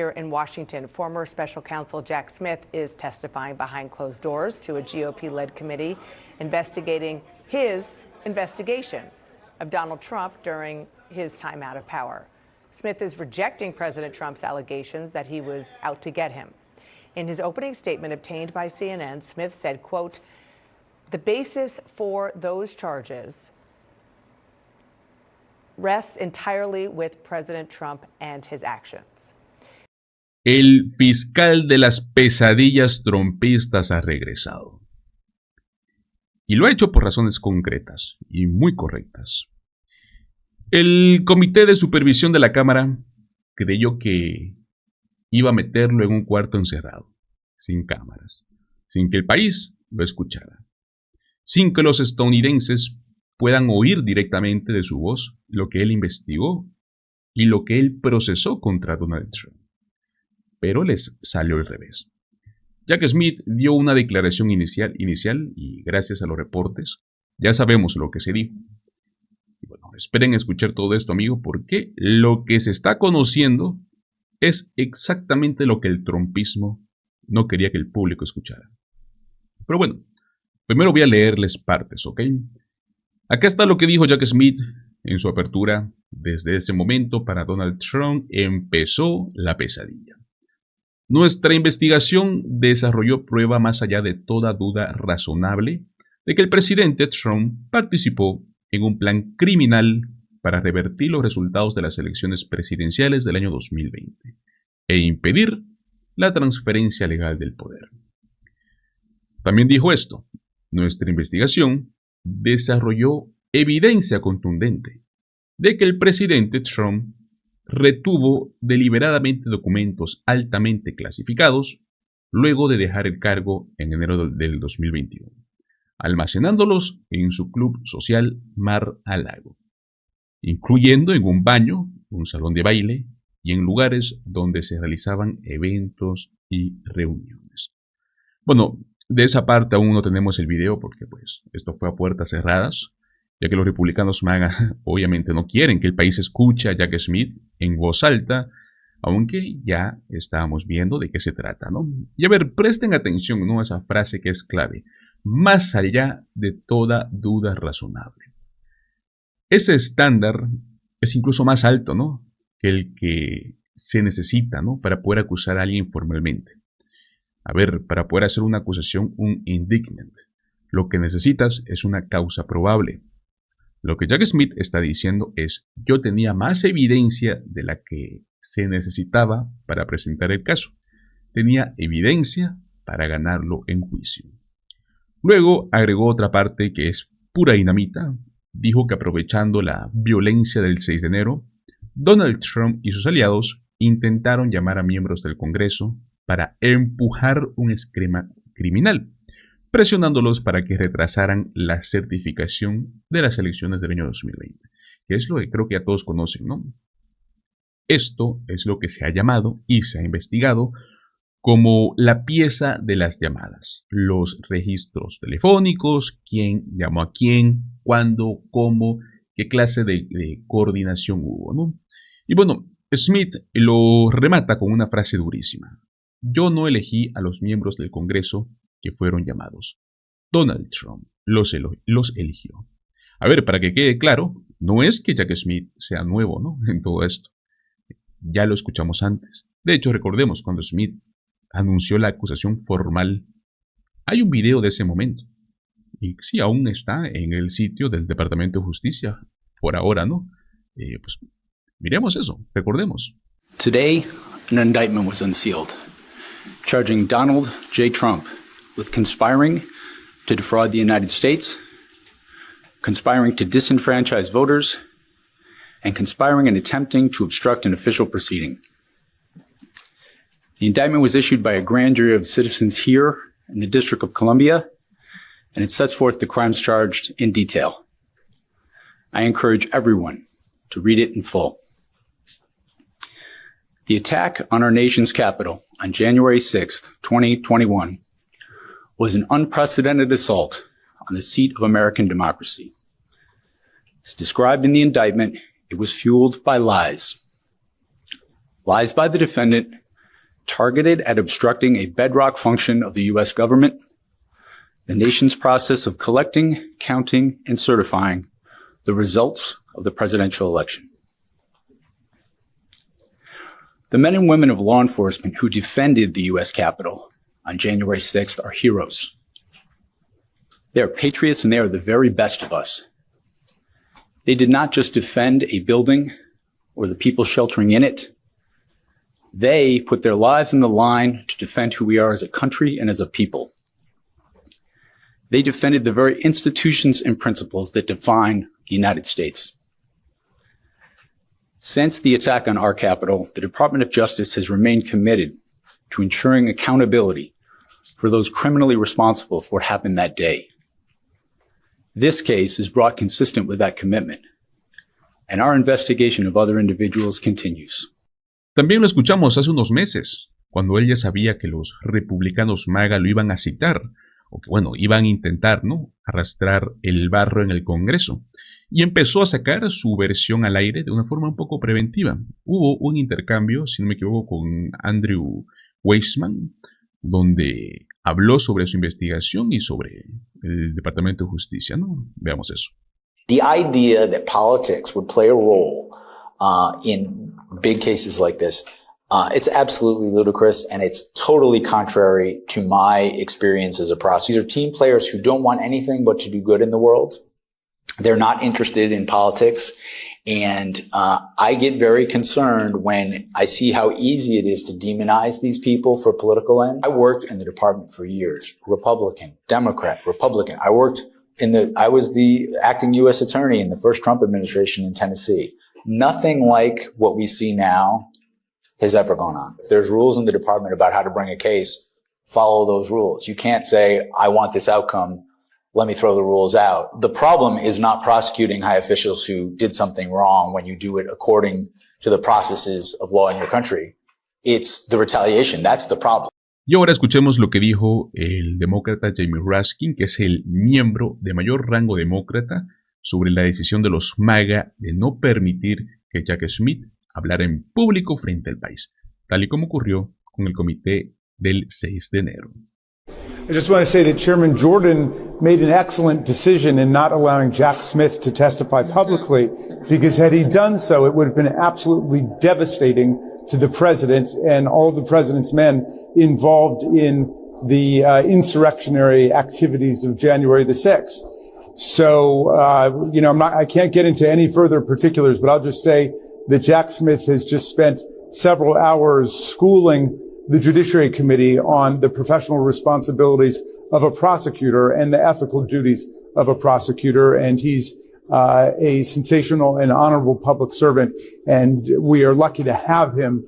here in Washington. Former special counsel Jack Smith is testifying behind closed doors to a GOP-led committee investigating his investigation of Donald Trump during his time out of power. Smith is rejecting President Trump's allegations that he was out to get him. In his opening statement obtained by CNN, Smith said, quote, "The basis for those charges rests entirely with President Trump and his actions." El fiscal de las pesadillas trumpistas ha regresado. Y lo ha hecho por razones concretas y muy correctas. El Comité de Supervisión de la Cámara creyó que iba a meterlo en un cuarto encerrado, sin cámaras, sin que el país lo escuchara, sin que los estadounidenses puedan oír directamente de su voz lo que él investigó y lo que él procesó contra Donald Trump. Pero les salió al revés. Jack Smith dio una declaración inicial y gracias a los reportes ya sabemos lo que se dijo. Y bueno, esperen escuchar todo esto, amigo, porque lo que se está conociendo es exactamente lo que el trumpismo no quería que el público escuchara. Pero bueno, primero voy a leerles partes, ¿ok? Acá está lo que dijo Jack Smith en su apertura. Desde ese momento, para Donald Trump empezó la pesadilla. Nuestra investigación desarrolló prueba más allá de toda duda razonable de que el presidente Trump participó en un plan criminal para revertir los resultados de las elecciones presidenciales del año 2020 e impedir la transferencia legal del poder. También dijo esto: nuestra investigación desarrolló evidencia contundente de que el presidente Trump retuvo deliberadamente documentos altamente clasificados luego de dejar el cargo en enero del 2021, almacenándolos en su club social Mar-a-Lago, incluyendo en un baño, un salón de baile y en lugares donde se realizaban eventos y reuniones. Bueno, de esa parte aún no tenemos el video porque pues esto fue a puertas cerradas, ya que los republicanos MAGA obviamente no quieren que el país escuche a Jack Smith en voz alta, aunque ya estábamos viendo de qué se trata, ¿no? Y a ver, presten atención, ¿no?, a esa frase que es clave: más allá de toda duda razonable. Ese estándar es incluso más alto, ¿no?, que el que se necesita, ¿no?, para poder acusar a alguien formalmente. A ver, para poder hacer una acusación, un indictment, lo que necesitas es una causa probable. Lo que Jack Smith está diciendo es: yo tenía más evidencia de la que se necesitaba para presentar el caso. Tenía evidencia para ganarlo en juicio. Luego agregó otra parte que es pura dinamita. Dijo que aprovechando la violencia del 6 de enero, Donald Trump y sus aliados intentaron llamar a miembros del Congreso para empujar un esquema criminal, presionándolos para que retrasaran la certificación de las elecciones del año 2020, que es lo que creo que ya todos conocen, ¿no? Esto es lo que se ha llamado y se ha investigado como la pieza de las llamadas, los registros telefónicos, quién llamó a quién, cuándo, cómo, qué clase de coordinación hubo, ¿no? Y bueno, Smith lo remata con una frase durísima: yo no elegí a los miembros del Congreso que fueron llamados. Donald Trump los eligió. A ver, para que quede claro, no es que Jack Smith sea nuevo, ¿no?, en todo esto. Ya lo escuchamos antes. De hecho, recordemos cuando Smith anunció la acusación formal. Hay un video de ese momento. Y sí, aún está en el sitio del Departamento de Justicia. Por ahora, ¿no? Pues miremos eso, recordemos. Today, an indictment was unsealed, charging Donald J. Trump with conspiring to defraud the United States, conspiring to disenfranchise voters, and conspiring and attempting to obstruct an official proceeding. The indictment was issued by a grand jury of citizens here in the District of Columbia, and it sets forth the crimes charged in detail. I encourage everyone to read it in full. The attack on our nation's capital on January 6th, 2021, was an unprecedented assault on the seat of American democracy. As described in the indictment, it was fueled by lies. Lies by the defendant targeted at obstructing a bedrock function of the U.S. government, the nation's process of collecting, counting, and certifying the results of the presidential election. The men and women of law enforcement who defended the U.S. Capitol on January 6th are heroes. They are patriots and they are the very best of us. They did not just defend a building or the people sheltering in it. They put their lives on the line to defend who we are as a country and as a people. They defended the very institutions and principles that define the United States. Since the attack on our Capitol, the Department of Justice has remained committed to ensuring accountability for those criminally responsible for what happened that day. This case is brought consistent with that commitment, and our investigation of other individuals continues. También lo escuchamos hace unos meses, cuando él ya sabía que los republicanos MAGA lo iban a citar, o que bueno, iban a intentar, ¿no?, arrastrar el barro en el Congreso. Y empezó a sacar su versión al aire de una forma un poco preventiva. Hubo un intercambio, si no me equivoco, con Andrew Weissman, donde habló sobre su investigación y sobre el Departamento de Justicia, ¿no? Veamos eso. The idea that politics would play a role in big cases like this, it's absolutely ludicrous, and it's totally contrary to my experience as a prosecutor. These are team players who don't want anything but to do good in the world. They're not interested in politics. And I get very concerned when I see how easy it is to demonize these people for political ends. I worked in the department for years, Republican, Democrat, Republican. I was the acting U.S. attorney in the first Trump administration in Tennessee. Nothing like what we see now has ever gone on. If there's rules in the department about how to bring a case, follow those rules. You can't say, I want this outcome, let me throw the rules out. The problem is not prosecuting high officials who did something wrong when you do it according to the processes of law in your country. It's the retaliation. That's the problem. Y ahora escuchemos lo que dijo el demócrata Jamie Raskin, que es el miembro de mayor rango demócrata, sobre la decisión de los MAGA de no permitir que Jack Smith hablara en público frente al país, tal y como ocurrió con el comité del 6 de enero. I just want to say that Chairman Jordan made an excellent decision in not allowing Jack Smith to testify publicly, because had he done so, it would have been absolutely devastating to the president and all the president's men involved in the insurrectionary activities of January the 6th. So, I can't get into any further particulars, but I'll just say that Jack Smith has just spent several hours schooling the Judiciary Committee on the professional responsibilities of a prosecutor and the ethical duties of a prosecutor. And he's a sensational and honorable public servant. And we are lucky to have him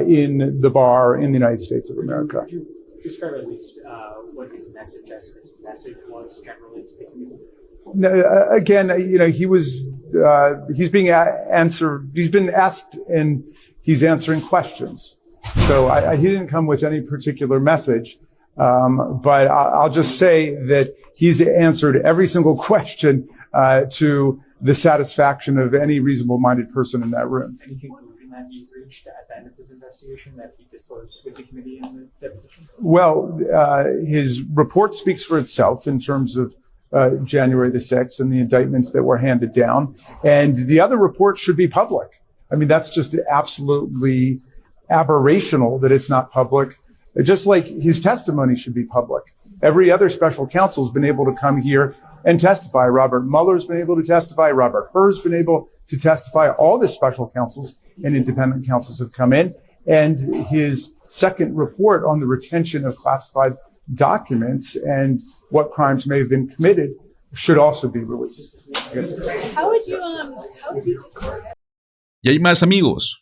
in the bar in the United States of America. Could you describe at least what his message was generally to the community? No, again, he's being answered. He's been asked and he's answering questions. So he didn't come with any particular message, but I'll just say that he's answered every single question to the satisfaction of any reasonable-minded person in that room. Any conclusion that he reached at the end of his investigation that he disclosed with the committee in the deposition? Well, his report speaks for itself in terms of January the 6th and the indictments that were handed down. And the other reports should be public. I mean, that's just absolutely aberrational that it's not public, just like his testimony should be public. Every other special counsel has been able to come here and testify. Robert Mueller's been able to testify. Robert Hur's been able to testify. All the special counsels and independent counsels have come in. And his second report on the retention of classified documents and what crimes may have been committed should also be released. Y hay más, amigos.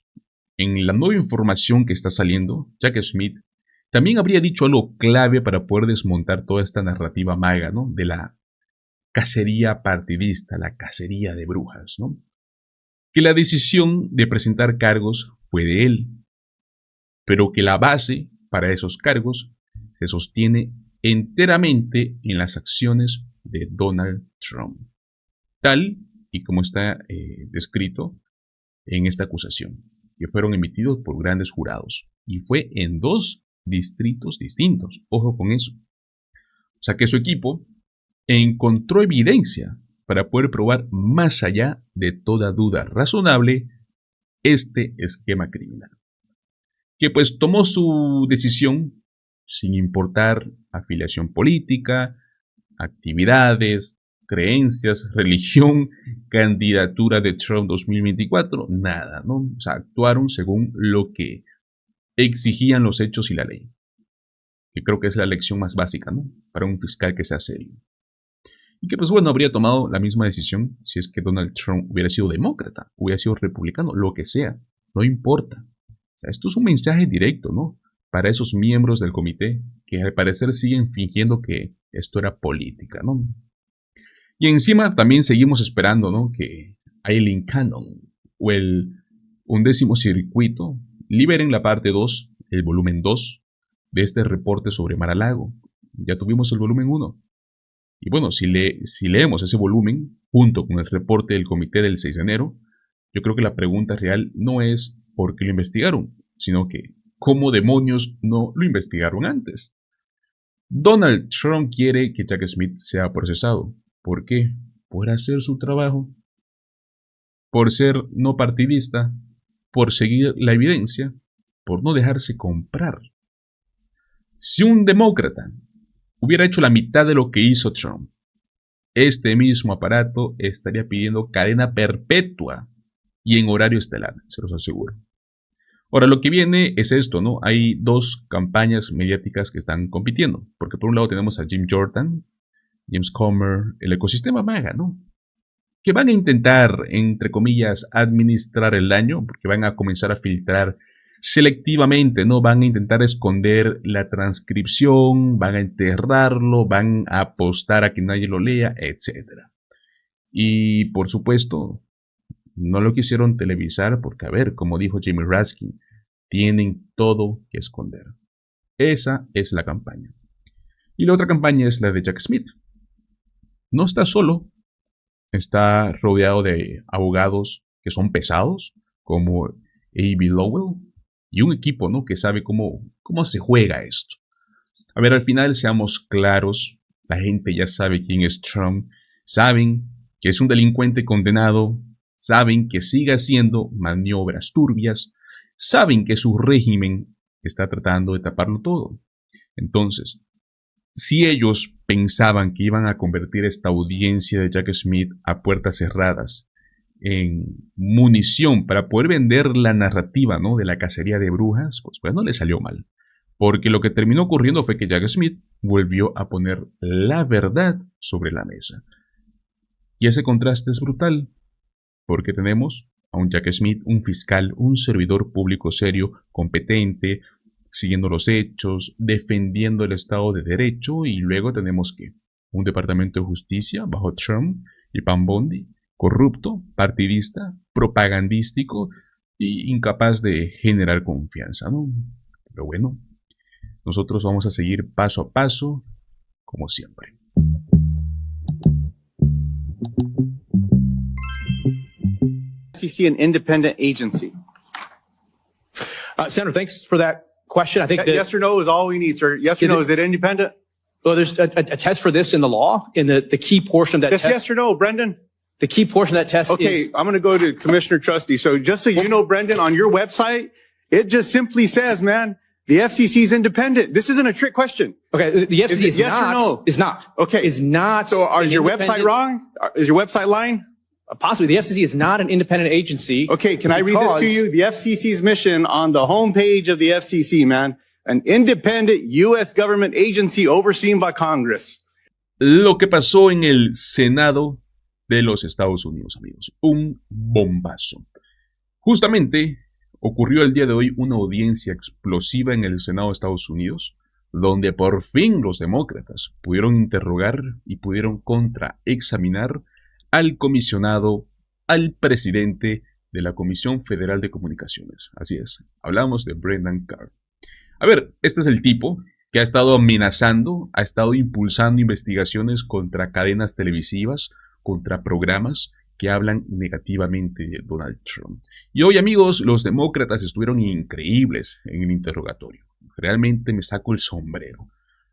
En la nueva información que está saliendo, Jack Smith también habría dicho algo clave para poder desmontar toda esta narrativa MAGA, ¿no?, de la cacería partidista, la cacería de brujas, ¿no? Que la decisión de presentar cargos fue de él, pero que la base para esos cargos se sostiene enteramente en las acciones de Donald Trump, tal y como está descrito en esta acusación. que fueron emitidos por grandes jurados. Y fue en 2 distritos distintos. Ojo con eso. O sea que su equipo encontró evidencia para poder probar más allá de toda duda razonable este esquema criminal. Que pues tomó su decisión sin importar afiliación política, actividades, creencias, religión, candidatura de Trump 2024, nada, ¿no? O sea, actuaron según lo que exigían los hechos y la ley. Que creo que es la lección más básica, ¿no? Para un fiscal que sea serio. Y que pues bueno, habría tomado la misma decisión si es que Donald Trump hubiera sido demócrata, hubiera sido republicano, lo que sea, no importa. O sea, esto es un mensaje directo, ¿no? Para esos miembros del comité que al parecer siguen fingiendo que esto era política, ¿no? Y encima también seguimos esperando, ¿no? Que Aileen Cannon o el 11º circuito liberen la parte 2, el volumen 2 de este reporte sobre Mar-a-Lago. Ya tuvimos el volumen 1. Y bueno, si leemos ese volumen junto con el reporte del comité del 6 de enero, yo creo que la pregunta real no es por qué lo investigaron, sino que ¿cómo demonios no lo investigaron antes? Donald Trump quiere que Jack Smith sea procesado. ¿Por qué? Por hacer su trabajo, por ser no partidista, por seguir la evidencia, por no dejarse comprar. Si un demócrata hubiera hecho la mitad de lo que hizo Trump, este mismo aparato estaría pidiendo cadena perpetua y en horario estelar, se los aseguro. Ahora, lo que viene es esto, ¿no? Hay 2 campañas mediáticas que están compitiendo, porque por un lado tenemos a Jim Jordan, James Comer, el ecosistema MAGA, ¿no? Que van a intentar, entre comillas, administrar el daño, porque van a comenzar a filtrar selectivamente, ¿no? Van a intentar esconder la transcripción, van a enterrarlo, van a apostar a que nadie lo lea, etc. Y, por supuesto, no lo quisieron televisar porque, a ver, como dijo Jamie Raskin, tienen todo que esconder. Esa es la campaña. Y la otra campaña es la de Jack Smith. No está solo, está rodeado de abogados que son pesados, como A.B. Lowell, y un equipo, ¿no? Que sabe cómo se juega esto. A ver, al final, seamos claros, la gente ya sabe quién es Trump, saben que es un delincuente condenado, saben que sigue haciendo maniobras turbias, saben que su régimen está tratando de taparlo todo. Entonces, si ellos pensaban que iban a convertir esta audiencia de Jack Smith a puertas cerradas en munición para poder vender la narrativa, ¿no? De la cacería de brujas, pues bueno, le salió mal. Porque lo que terminó ocurriendo fue que Jack Smith volvió a poner la verdad sobre la mesa. Y ese contraste es brutal, porque tenemos a un Jack Smith, un fiscal, un servidor público serio, competente, siguiendo los hechos, defendiendo el Estado de Derecho, y luego tenemos que un Departamento de Justicia bajo Trump y Pam Bondi, corrupto, partidista, propagandístico y incapaz de generar confianza, ¿no? Pero bueno, nosotros vamos a seguir paso a paso, como siempre. FCC an independent agency? Senator, thanks for that question. I think that, Yes or no is all we need, sir. Yes or no, is it independent? well, there's a test for this in the law, and the key portion of that Yes, test. yes or no, Brendan? The key portion of that test Okay, is I'm going to go to Commissioner Trusty. So just so you know, Brendan, on your website, it just simply says, man, the FCC is independent. This isn't a trick question. okay. The FCC it is yes or not. no? Is not. Okay. Is not. So an is your website independent- wrong? Is your website lying? Possibly. The FCC is not an independent agency. Okay, can I read this to because- you? The FCC's mission on the homepage of the FCC, man. An independent U.S. government agency overseen by Congress. Lo que pasó en el Senado de los Estados Unidos, amigos. Un bombazo. Justamente ocurrió el día de hoy una audiencia explosiva en el Senado de Estados Unidos, donde por fin los demócratas pudieron interrogar y pudieron contraexaminar al comisionado, al presidente de la Comisión Federal de Comunicaciones. Así es, hablamos de Brendan Carr. A ver, este es el tipo que ha estado amenazando, ha estado impulsando investigaciones contra cadenas televisivas, contra programas que hablan negativamente de Donald Trump. Y hoy, amigos, los demócratas estuvieron increíbles en el interrogatorio. Realmente me saco el sombrero.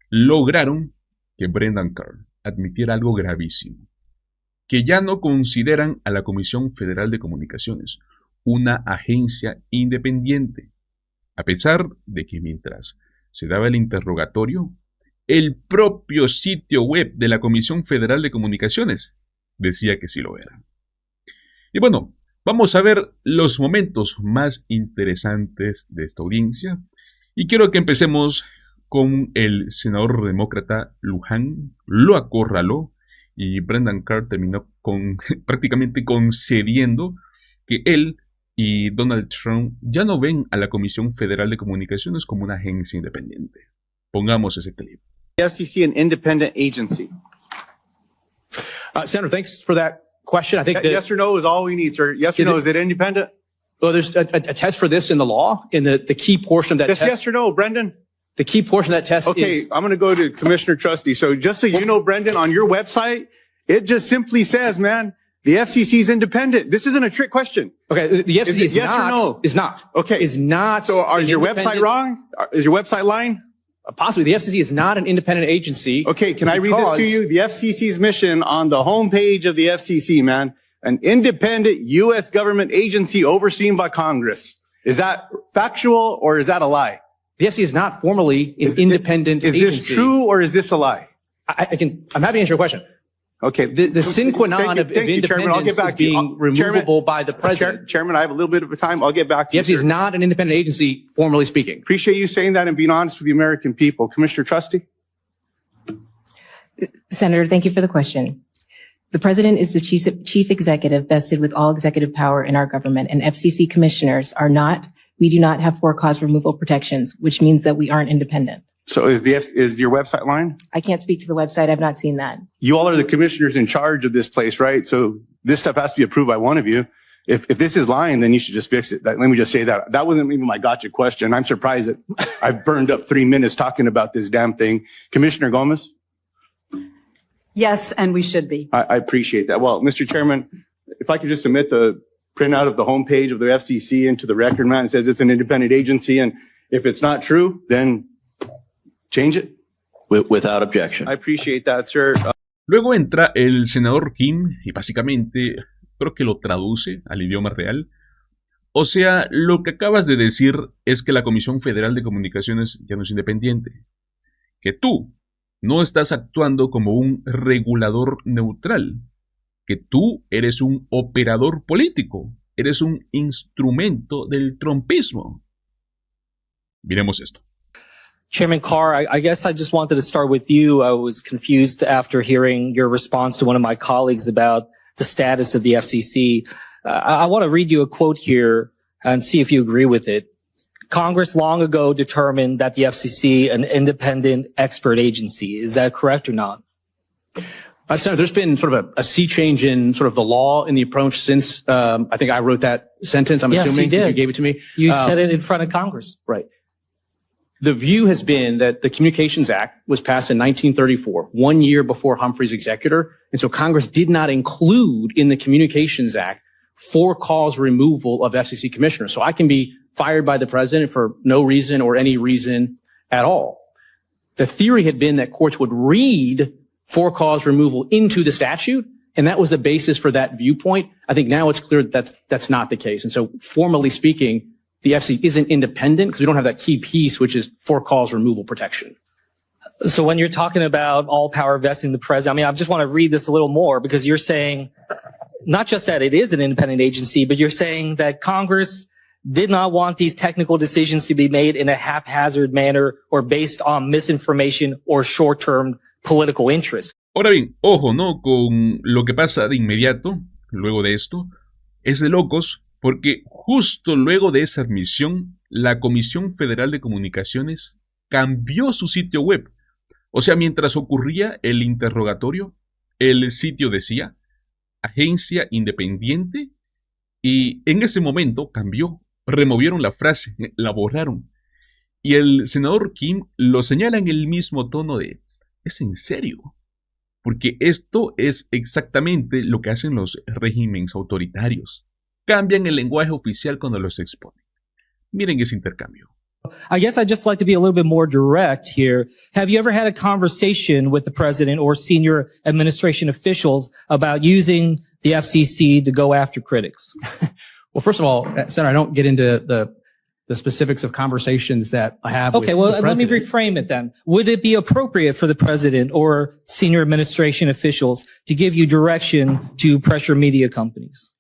Lograron que Brendan Carr admitiera algo gravísimo, que ya no consideran a la Comisión Federal de Comunicaciones una agencia independiente, a pesar de que mientras se daba el interrogatorio, el propio sitio web de la Comisión Federal de Comunicaciones decía que sí lo era. Y bueno, vamos a ver los momentos más interesantes de esta audiencia, y quiero que empecemos con el senador demócrata Luján. Lo acorraló y Brendan Carr terminó prácticamente concediendo que él y Donald Trump ya no ven a la Comisión Federal de Comunicaciones como una agencia independiente. Pongamos ese clip. FCC an independent agency? Senator, thanks for that question. I think that, Yes or no is all we need, sir. Yes or no, is it independent? well, there's a test for this in the law, and the key portion of that Just test. yes or no, Brendan? The key portion of that test Okay, is. I'm going to go to Commissioner Trusty. So just so you know, Brendan, on your website, it just simply says, man, the FCC is independent. This isn't a trick question. Okay, the FCC Is it is yes or not. no? Is not. Okay. Is not. So is an your website independent- wrong? Is your website lying? Possibly. The FCC is not an independent agency. Okay, can I read this to because- you? The FCC's mission on the homepage of the FCC, man. An independent U.S. government agency overseen by Congress. Is that factual or is that a lie? The FCC is not formally an independent Is agency. this true or is this a lie? I'm happy to answer your question. Okay. The sine qua non of Thank you, Chairman. I'll independence get back is to you. being removable by the president. Chairman, I have a little bit of time. I'll get back to The you. FCC is sir. not an independent agency, formally speaking. Appreciate you saying that and being honest with the American people. Commissioner Trusty? Senator, thank you for the question. The president is the chief executive vested with all executive power in our government, and FCC commissioners are not, we do not have for-cause removal protections, which means that we aren't independent. So is your website lying? I can't speak to the website. I've not seen that. You all are the commissioners in charge of this place, right? So this stuff has to be approved by one of you. If this is lying, then you should just fix it. Let me just say that. That wasn't even my gotcha question. I'm surprised that I've burned up 3 minutes talking about this damn thing. Commissioner Gomez? Yes, and we should be. I appreciate that. Well, Mr. Chairman, if I could just submit the printout of the homepage of the FCC into the record, man, it says it's an independent agency. And if it's not true, then change it. Without objection. I appreciate that, sir. Luego entra el senador Kim y básicamente creo que lo traduce al idioma real. O sea, lo que acabas de decir es que la Comisión Federal de Comunicaciones ya no es independiente. Que tú no estás actuando como un regulador neutral. Que tú eres un operador político. Eres un instrumento del trumpismo. Miremos esto. Chairman Carr, I guess I just wanted to start with you. I was confused after hearing your response to one of my colleagues about the status of the FCC. I want to read you a quote here and see if you agree with it. Congress long ago determined that the FCC an independent expert agency. Is that correct or not? Senator, there's been sort of a sea change in sort of the law and the approach since I think I wrote that sentence. I'm Yes, assuming you did. since you gave it to me. You said it in front of Congress. Right. The view has been that the Communications Act was passed in 1934, 1 year before Humphrey's executor. And so Congress did not include in the Communications Act for-cause removal of FCC commissioners. So I can be fired by the president for no reason or any reason at all. The theory had been that courts would read for-cause removal into the statute, and that was the basis for that viewpoint. I think now it's clear that that's not the case. And so formally speaking, the FCC isn't independent because we don't have that key piece, which is for-cause removal protection. So when you're talking about all power vesting in the president, I mean, I just want to read this a little more because you're saying not just that it is an independent agency, but you're saying that Congress did not want these technical decisions to be made in a haphazard manner or based on misinformation or short-term political interest. Ahora bien, ojo, ¿no? Con lo que pasa de inmediato, luego de esto, es de locos, porque justo luego de esa admisión, la Comisión Federal de Comunicaciones cambió su sitio web. O sea, mientras ocurría el interrogatorio, el sitio decía Agencia Independiente y en ese momento cambió, removieron la frase, la borraron. Y el senador Kim lo señala en el mismo tono de ¿es en serio? porque esto es exactamente lo que hacen los regímenes autoritarios. Cambian el lenguaje oficial cuando los exponen. Miren ese intercambio. I guess I'd just like to be a little bit more direct here. Have you ever had a conversation with the president or senior administration officials about using the FCC to go after critics? Well, first of all, Senator, I don't get into the specifics of conversations that I have Okay, with well, the let me president. reframe it then. Would it be appropriate for the president or senior administration officials to give you direction to pressure media companies?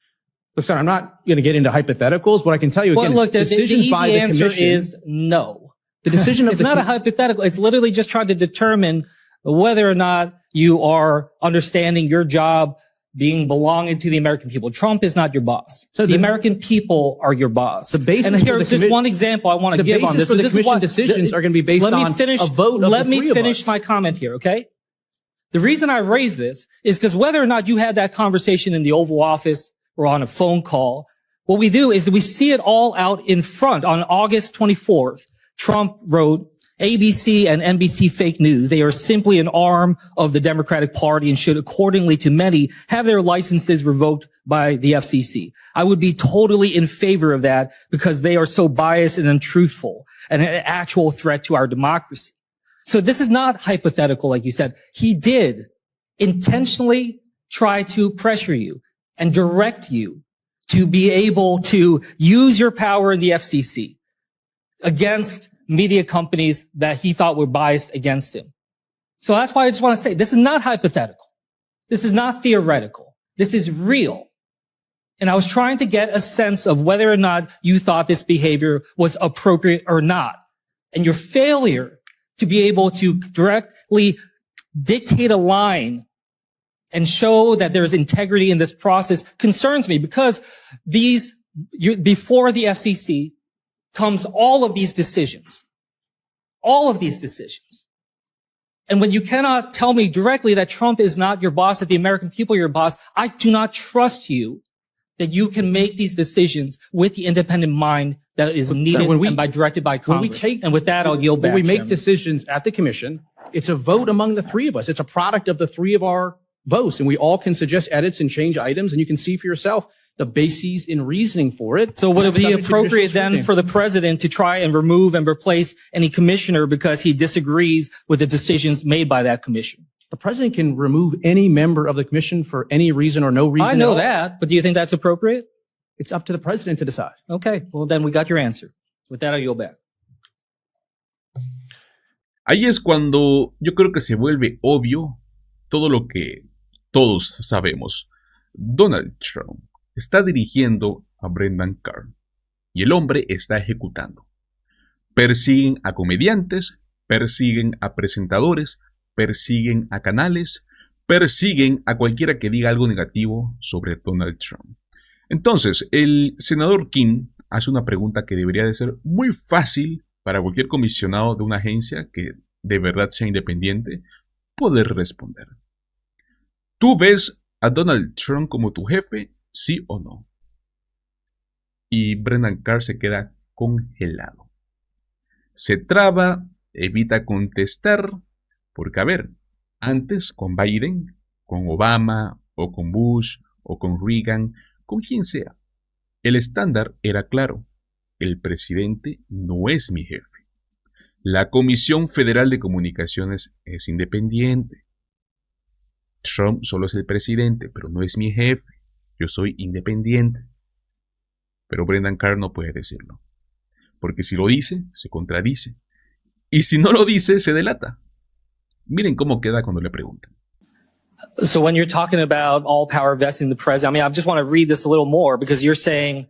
Look, Senator, I'm not going to get into hypotheticals. What I can tell you Well, again look, is the decisions easy by the answer commission. is no. The decision of It's the not a hypothetical. It's literally just trying to determine whether or not you are understanding your job being belonging to the American people. Trump is not your boss. So the the- American people are your boss. The basis and for here's the just commi- one example I want to the give on basis this. for the This is commission why- decisions are going to be based let me on finish, a vote of Let the me three of finish us. my comment here, okay? The reason I raise this is because whether or not you had that conversation in the Oval Office or on a phone call, what we do is we see it all out in front. On August 24th, Trump wrote, ABC and NBC fake news. They are simply an arm of the Democratic Party and should, accordingly to many, have their licenses revoked by the FCC. I would be totally in favor of that because they are so biased and untruthful and an actual threat to our democracy. So this is not hypothetical, like you said. He did intentionally try to pressure you and direct you to be able to use your power in the FCC against media companies that he thought were biased against him. So that's why I just want to say this is not hypothetical. This is not theoretical. This is real. And I was trying to get a sense of whether or not you thought this behavior was appropriate or not. And your failure to be able to directly dictate a line and show that there's integrity in this process concerns me because before the FCC comes all of these decisions. And when you cannot tell me directly that Trump is not your boss, that the American people are your boss, I do not trust you that you can make these decisions with the independent mind that is needed and directed by Congress. And with that, I'll yield back. When we make Chairman. decisions at the commission, it's a vote among the three of us. It's a product of the three of our votes, and we all can suggest edits and change items, and you can see for yourself the bases in reasoning for it. So would it be Subject to appropriate judicial then scrutiny. for the president to try and remove and replace any commissioner because he disagrees with the decisions made by that commission? The president can remove any member of the commission for any reason or no reason I at know all. that, but do you think that's appropriate? It's up to the president to decide. Okay, well then we got your answer. With that, I'll yield back. Ahí es cuando yo creo que se vuelve obvio todo lo que todos sabemos. Donald Trump está dirigiendo a Brendan Carr y el hombre está ejecutando. Persiguen a comediantes, persiguen a presentadores, persiguen a canales, persiguen a cualquiera que diga algo negativo sobre Donald Trump. Entonces, el senador Kim hace una pregunta que debería de ser muy fácil para cualquier comisionado de una agencia que de verdad sea independiente poder responder. ¿Tú ves a Donald Trump como tu jefe, sí o no? Y Brendan Carr se queda congelado. Se traba, evita contestar, porque a ver, antes con Biden, con Obama, o con Bush, o con Reagan, con quien sea, el estándar era claro. El presidente no es mi jefe. La Comisión Federal de Comunicaciones es independiente. Trump solo es el presidente, pero no es mi jefe. Yo soy independiente. Pero Brendan Carr no puede decirlo. Porque si lo dice, se contradice. Y si no lo dice, se delata. Miren cómo queda cuando le preguntan. So when you're talking about all power vesting in the president, I mean, I just want to read this a little more because you're saying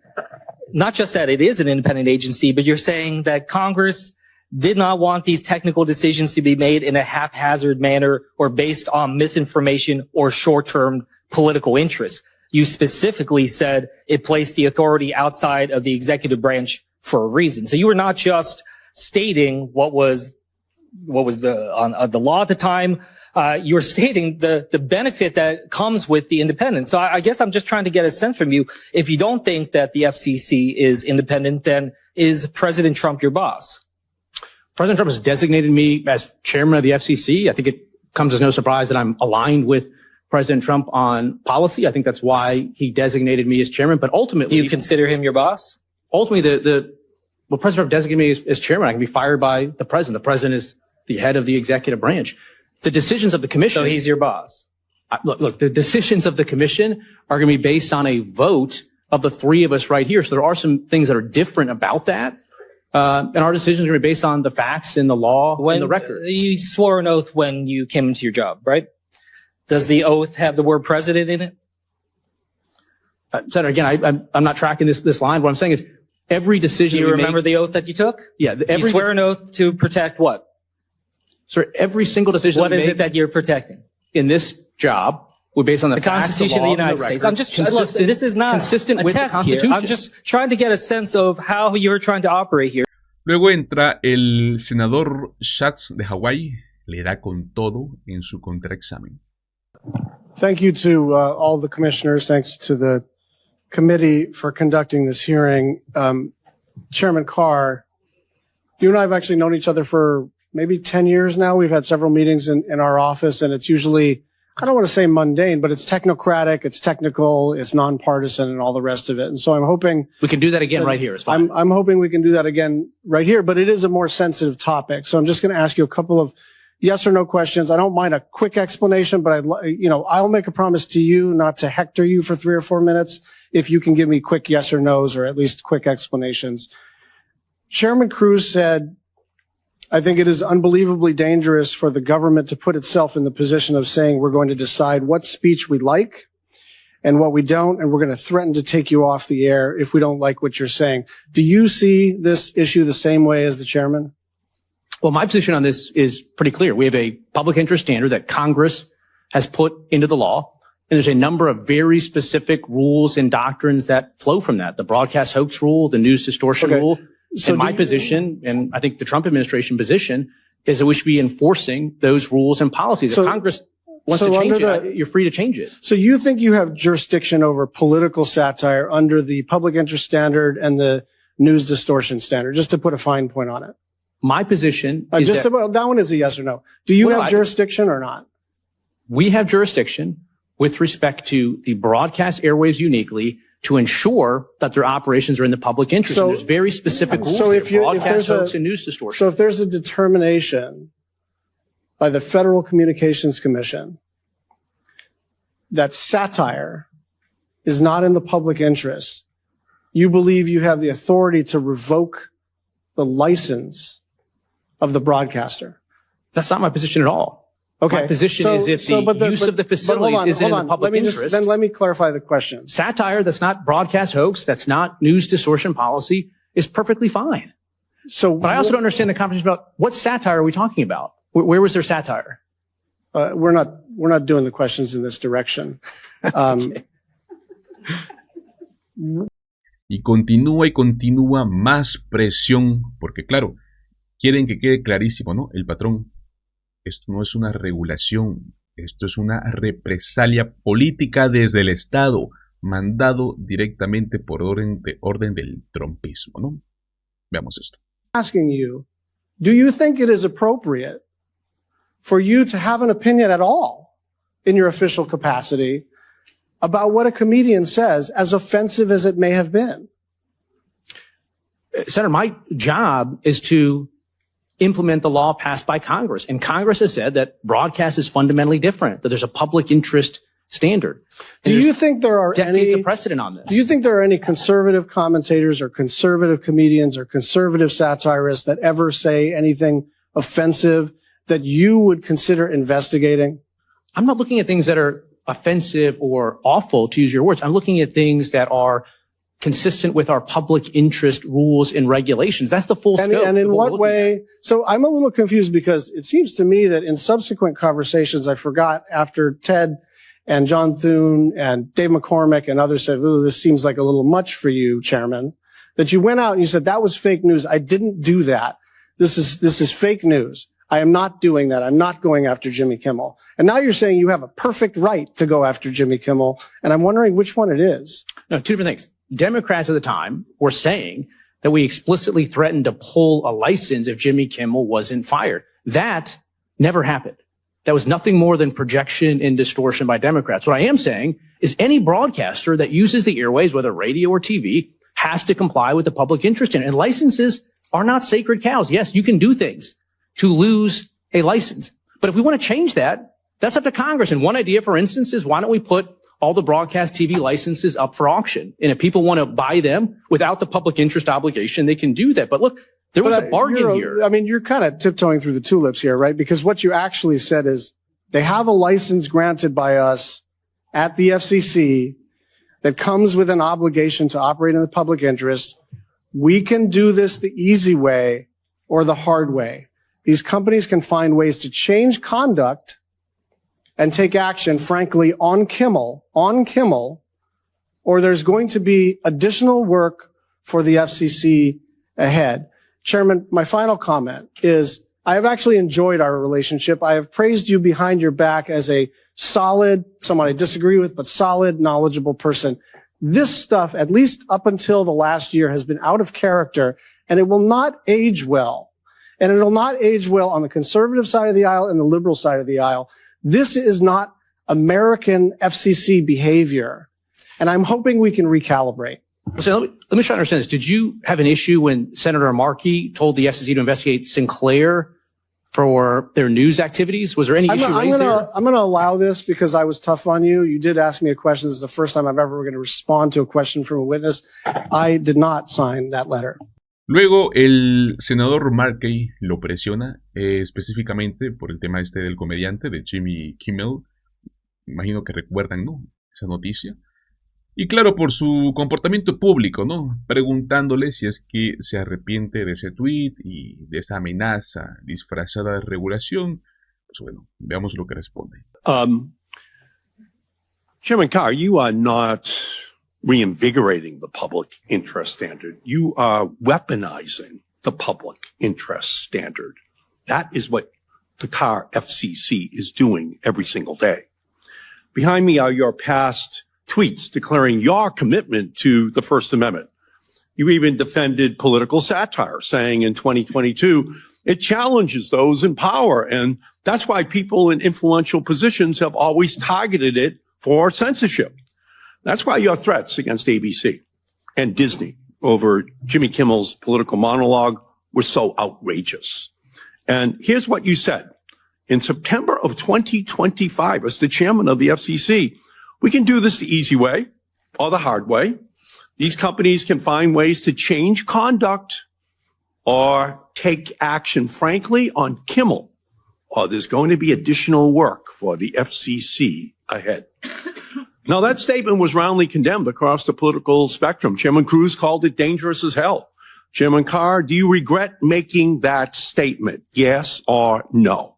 not just that it is an independent agency, but you're saying that Congress did not want these technical decisions to be made in a haphazard manner or based on misinformation or short-term political interests. You specifically said it placed the authority outside of the executive branch for a reason. So you were not just stating what was the law at the time. You're stating the benefit that comes with the independence. So I guess I'm just trying to get a sense from you. If you don't think that the FCC is independent, then is President Trump your boss? President Trump has designated me as chairman of the FCC. I think it comes as no surprise that I'm aligned with President Trump on policy. I think that's why he designated me as chairman. But ultimately, Do you consider him your boss? ultimately, well, President Trump designated me as chairman. I can be fired by the president. The president is the head of the executive branch. The decisions of the commission. So he's your boss. Look, the decisions of the commission are going to be based on a vote of the three of us right here. So there are some things that are different about that. And our decisions are going to be based on the facts and the law and the record. You swore an oath when you came into your job, right? Does the oath have the word president in it? Senator, again, I'm not tracking this line. What I'm saying is every decision. Do you remember the oath that you took? Yeah. You swear an oath to protect what? Sir, every single decision. What is it that you're protecting? In this job, we're based on the facts, Constitution of the United States. I'm just, listen, this is not consistent a with the test here. Constitution. I'm just trying to get a sense of how you're trying to operate here. Luego entra el senador Schatz de Hawái, le da con todo en su contraexamen. Thank you to all the commissioners. Thanks to the committee for conducting this hearing. Chairman Carr, you and I have actually known each other for maybe 10 years now. We've had several meetings in our office, and it's usually, I don't want to say mundane, but it's technocratic, it's technical, it's nonpartisan, and all the rest of it. And so I'm hoping we can do that again right here. It's fine. I'm hoping we can do that again right here, but it is a more sensitive topic. So I'm just going to ask you a couple of yes or no questions. I don't mind a quick explanation, but I'll make a promise to you not to hector you for 3 or 4 minutes if you can give me quick yes or no's or at least quick explanations. Chairman Cruz said, I think it is unbelievably dangerous for the government to put itself in the position of saying we're going to decide what speech we like and what we don't, and we're going to threaten to take you off the air if we don't like what you're saying. Do you see this issue the same way as the chairman? Well, my position on this is pretty clear. We have a public interest standard that Congress has put into the law, and there's a number of very specific rules and doctrines that flow from that. The broadcast hoax rule, the news distortion rule. So my position, and I think the Trump administration position, is that we should be enforcing those rules and policies. If Congress wants to change it, you're free to change it. So you think you have jurisdiction over political satire under the public interest standard and the news distortion standard, just to put a fine point on it? My position is that one is a yes or no. Do you have jurisdiction or not? We have jurisdiction with respect to the broadcast airwaves uniquely to ensure that their operations are in the public interest. And there's very specific rules there, broadcast hoax and news distortion. So if there's a determination by the Federal Communications Commission that satire is not in the public interest, you believe you have the authority to revoke the license of the broadcaster? That's not my position at all. Okay. My position is if the use of the facilities is in the public interest. Then let me clarify the question. Satire that's not broadcast hoax, that's not news distortion policy, is perfectly fine. But I also don't understand the conversation about what satire are we talking about? Where was there satire? We're not doing the questions in this direction. Y continúa más presión, porque claro, quieren que quede clarísimo, ¿no? El patrón, esto no es una regulación, esto es una represalia política desde el Estado, mandado directamente por orden del trumpismo, ¿no? Veamos esto. Asking you, do you think it is appropriate for you to have an opinion at all in your official capacity about what a comedian says, as offensive as it may have been? Senator, my job is to implement the law passed by Congress. And Congress has said that broadcast is fundamentally different, that there's a public interest standard. Do you think there are decades of precedent on this? Do you think there are any conservative commentators or conservative comedians or conservative satirists that ever say anything offensive that you would consider investigating? I'm not looking at things that are offensive or awful, to use your words. I'm looking at things that are consistent with our public interest rules and regulations. That's the full scope. And in what way? So I'm a little confused because it seems to me that in subsequent conversations, I forgot after Ted and John Thune and Dave McCormick and others said, "Oh, this seems like a little much for you, Chairman," that you went out and you said, "That was fake news. I didn't do that. This is fake news. I am not doing that. I'm not going after Jimmy Kimmel." And now you're saying you have a perfect right to go after Jimmy Kimmel. And I'm wondering which one it is. No, two different things. Democrats at the time were saying that we explicitly threatened to pull a license if Jimmy Kimmel wasn't fired. That never happened. That was nothing more than projection and distortion by Democrats. What I am saying is any broadcaster that uses the airwaves, whether radio or TV, has to comply with the public interest in it. And licenses are not sacred cows. Yes, you can do things to lose a license. But if we want to change that, that's up to Congress. And one idea, for instance, is why don't we put all the broadcast TV licenses up for auction? And if people want to buy them without the public interest obligation, they can do that. But look, there was a bargain here. I mean, you're kind of tiptoeing through the tulips here, right? Because what you actually said is they have a license granted by us at the FCC that comes with an obligation to operate in the public interest. We can do this the easy way or the hard way. These companies can find ways to change conduct and take action, frankly, on Kimmel, or there's going to be additional work for the FCC ahead. Chairman, my final comment is I have actually enjoyed our relationship. I have praised you behind your back as a solid, someone I disagree with, but solid, knowledgeable person. This stuff, at least up until the last year, has been out of character, and it will not age well. And it will not age well on the conservative side of the aisle and the liberal side of the aisle. This is not American FCC behavior. And I'm hoping we can recalibrate. So let me try to understand this. Did you have an issue when Senator Markey told the FCC to investigate Sinclair for their news activities? Was there any issue raised there? I'm going to allow this because I was tough on you. You did ask me a question. This is the first time I've ever going to respond to a question from a witness. I did not sign that letter. Luego, el senador Markey lo presiona específicamente por el tema este del comediante, de Jimmy Kimmel. Imagino que recuerdan, ¿no?, esa noticia. Y claro, por su comportamiento público, ¿no?, preguntándole si es que se arrepiente de ese tweet y de esa amenaza disfrazada de regulación. Pues bueno, veamos lo que responde. Chairman Carr, you are not reinvigorating the public interest standard. You are weaponizing the public interest standard. That is what the Carr FCC is doing every single day. Behind me are your past tweets declaring your commitment to the First Amendment. You even defended political satire, saying in 2022, it challenges those in power. And that's why people in influential positions have always targeted it for censorship. That's why your threats against ABC and Disney over Jimmy Kimmel's political monologue were so outrageous. And here's what you said. In September of 2025, as the chairman of the FCC, we can do this the easy way or the hard way. These companies can find ways to change conduct or take action, frankly, on Kimmel, or there's going to be additional work for the FCC ahead. Now, that statement was roundly condemned across the political spectrum. Chairman Cruz called it dangerous as hell. Chairman Carr, do you regret making that statement? Yes or no?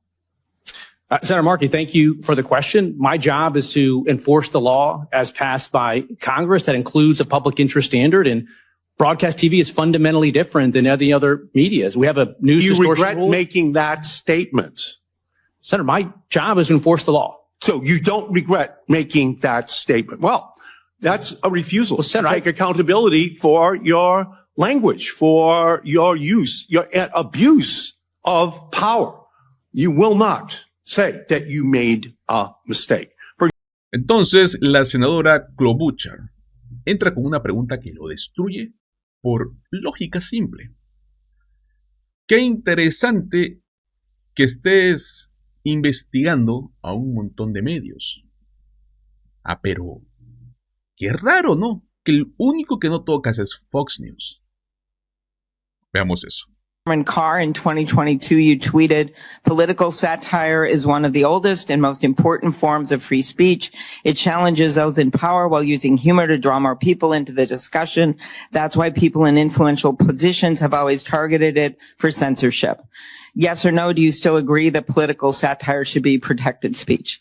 Senator Markey, thank you for the question. My job is to enforce the law as passed by Congress that includes a public interest standard, and broadcast TV is fundamentally different than any other medias. We have a news distortion rule. Do you regret making that statement? Senator, my job is to enforce the law. So you don't regret making that statement? Well, that's a refusal to take accountability for your language, for your use, your abuse of power. You will not say that you made a mistake. Entonces, la senadora Klobuchar entra con una pregunta que lo destruye por lógica simple. Qué interesante que estés investigando a un montón de medios. Ah, pero qué raro, ¿no?, que el único que no tocas es Fox News. Veamos eso. Chairman Carr, in 2022, you tweeted, political satire is one of the oldest and most important forms of free speech. It challenges those in power while using humor to draw more people into the discussion. That's why people in influential positions have always targeted it for censorship. Yes or no, do you still agree that political satire should be protected speech?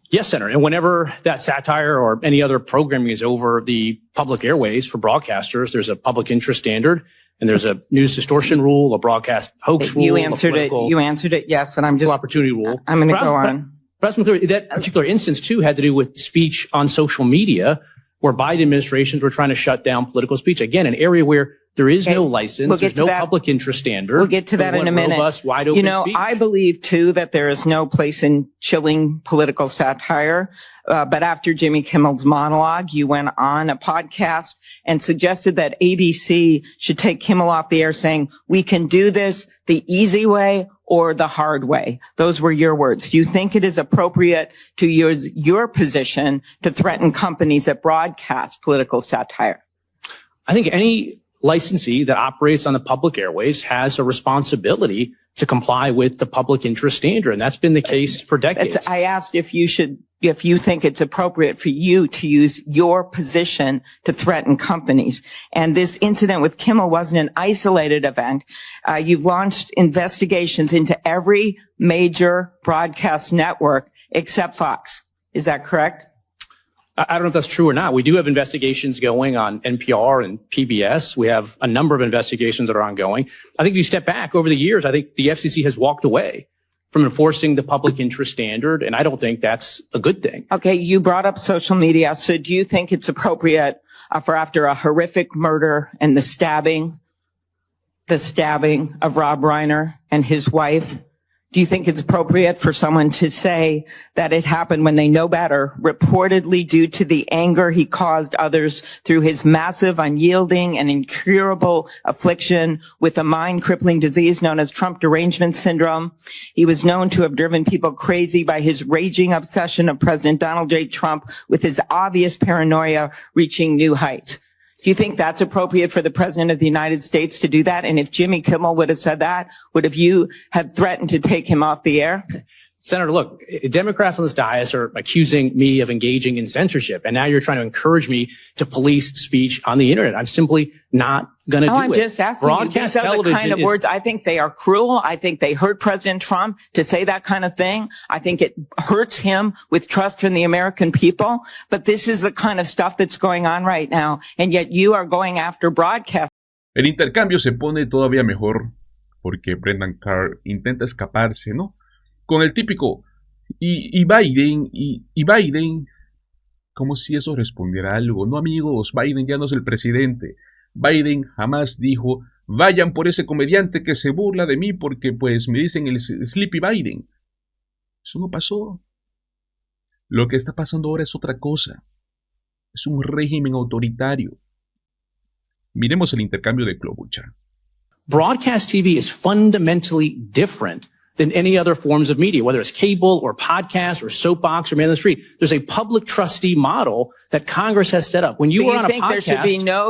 Yes, Senator. And whenever that satire or any other programming is over the public airways for broadcasters, there's a public interest standard. And there's a news distortion rule, a broadcast hoax rule. You answered it, yes, and I'm just... opportunity rule. I'm going to go on. That particular instance, too, had to do with speech on social media, where Biden administrations were trying to shut down political speech. Again, an area where There is Okay, no license. we'll get There's to no that. public interest standard. We'll get to that We in a want minute. Robust, wide open speech. I believe too that there is no place in chilling political satire. But after Jimmy Kimmel's monologue, you went on a podcast and suggested that ABC should take Kimmel off the air saying, we can do this the easy way or the hard way. Those were your words. Do you think it is appropriate to use your position to threaten companies that broadcast political satire? I think any licensee that operates on the public airwaves has a responsibility to comply with the public interest standard. And that's been the case for decades. I asked if you think it's appropriate for you to use your position to threaten companies. And this incident with Kimmel wasn't an isolated event. You've launched investigations into every major broadcast network except Fox. Is that correct? I don't know if that's true or not. We do have investigations going on NPR and PBS. We have a number of investigations that are ongoing. I think if you step back over the years, I think the FCC has walked away from enforcing the public interest standard, and I don't think that's a good thing. Okay, you brought up social media. So do you think it's appropriate for after a horrific murder and the stabbing of Rob Reiner and his wife, do you think it's appropriate for someone to say that it happened when they know better, reportedly due to the anger he caused others through his massive, unyielding, and incurable affliction with a mind-crippling disease known as Trump derangement syndrome? He was known to have driven people crazy by his raging obsession of President Donald J. Trump, with his obvious paranoia reaching new heights. Do you think that's appropriate for the President of the United States to do that? And if Jimmy Kimmel would have said that, would have you have threatened to take him off the air? Senator, look, Democrats on this dais are accusing me of engaging in censorship, and now you're trying to encourage me to police speech on the internet. I'm simply not going to do it. I'm just asking you. These are the kind of words. I think they are cruel. I think they hurt President Trump to say that kind of thing. I think it hurts him with trust from the American people. But this is the kind of stuff that's going on right now, and yet you are going after broadcast. El intercambio se pone todavía mejor porque Brendan Carr intenta escaparse, ¿no? Con el típico y Biden, como si eso respondiera a algo. No, amigos, Biden ya no es el presidente. Biden jamás dijo, vayan por ese comediante que se burla de mí porque pues me dicen el Sleepy Biden. Eso no pasó. Lo que está pasando ahora es otra cosa. Es un régimen autoritario. Miremos el intercambio de Klobuchar. Broadcast TV is fundamentally different than any other forms of media, whether it's cable or podcast or soapbox or man on the street. There's a public trustee model that Congress has set up. When you were on a podcast,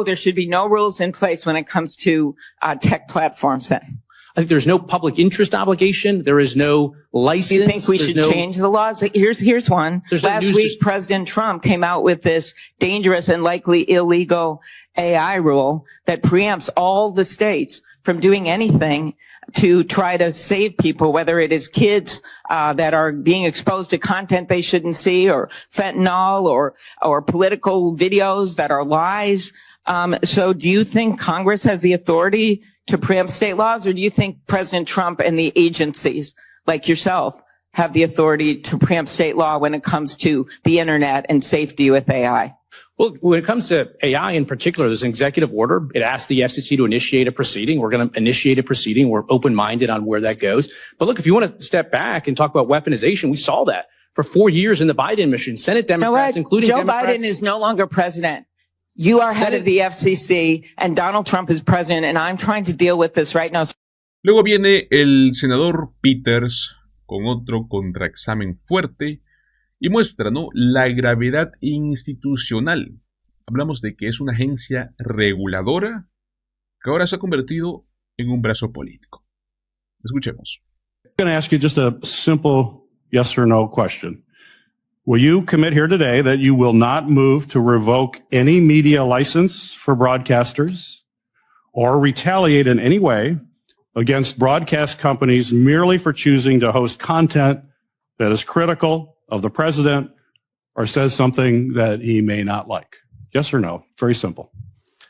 there should be no rules in place when it comes to tech platforms then? I think there's no public interest obligation. There is no license. Do you think we should change the laws? Here's one. Last week, President Trump came out with this dangerous and likely illegal AI rule that preempts all the states from doing anything to try to save people, whether it is kids that are being exposed to content they shouldn't see, or fentanyl, or political videos that are lies. So do you think Congress has the authority to preempt state laws, or do you think President Trump and the agencies like yourself have the authority to preempt state law when it comes to the internet and safety with AI? Well, when it comes to AI in particular, there's an executive order. It asks the FCC to initiate a proceeding. We're going to initiate a proceeding. We're open-minded on where that goes. But look, if you want to step back and talk about weaponization, we saw that for 4 years in the Biden administration. Senate Democrats, including Joe Democrats. Biden is no longer president. You are head of the FCC, and Donald Trump is president, and I'm trying to deal with this right now. Luego viene el senador Peters con otro contraexamen fuerte y muestra, ¿no?, la gravedad institucional. Hablamos de que es una agencia reguladora que ahora se ha convertido en un brazo político. Escuchemos. I'm going to ask you just a simple yes or no question. Will you commit here today that you will not move to revoke any media license for broadcasters or retaliate in any way against broadcast companies merely for choosing to host content that is critical of the president or says something that he may not like? Yes or no? Very simple.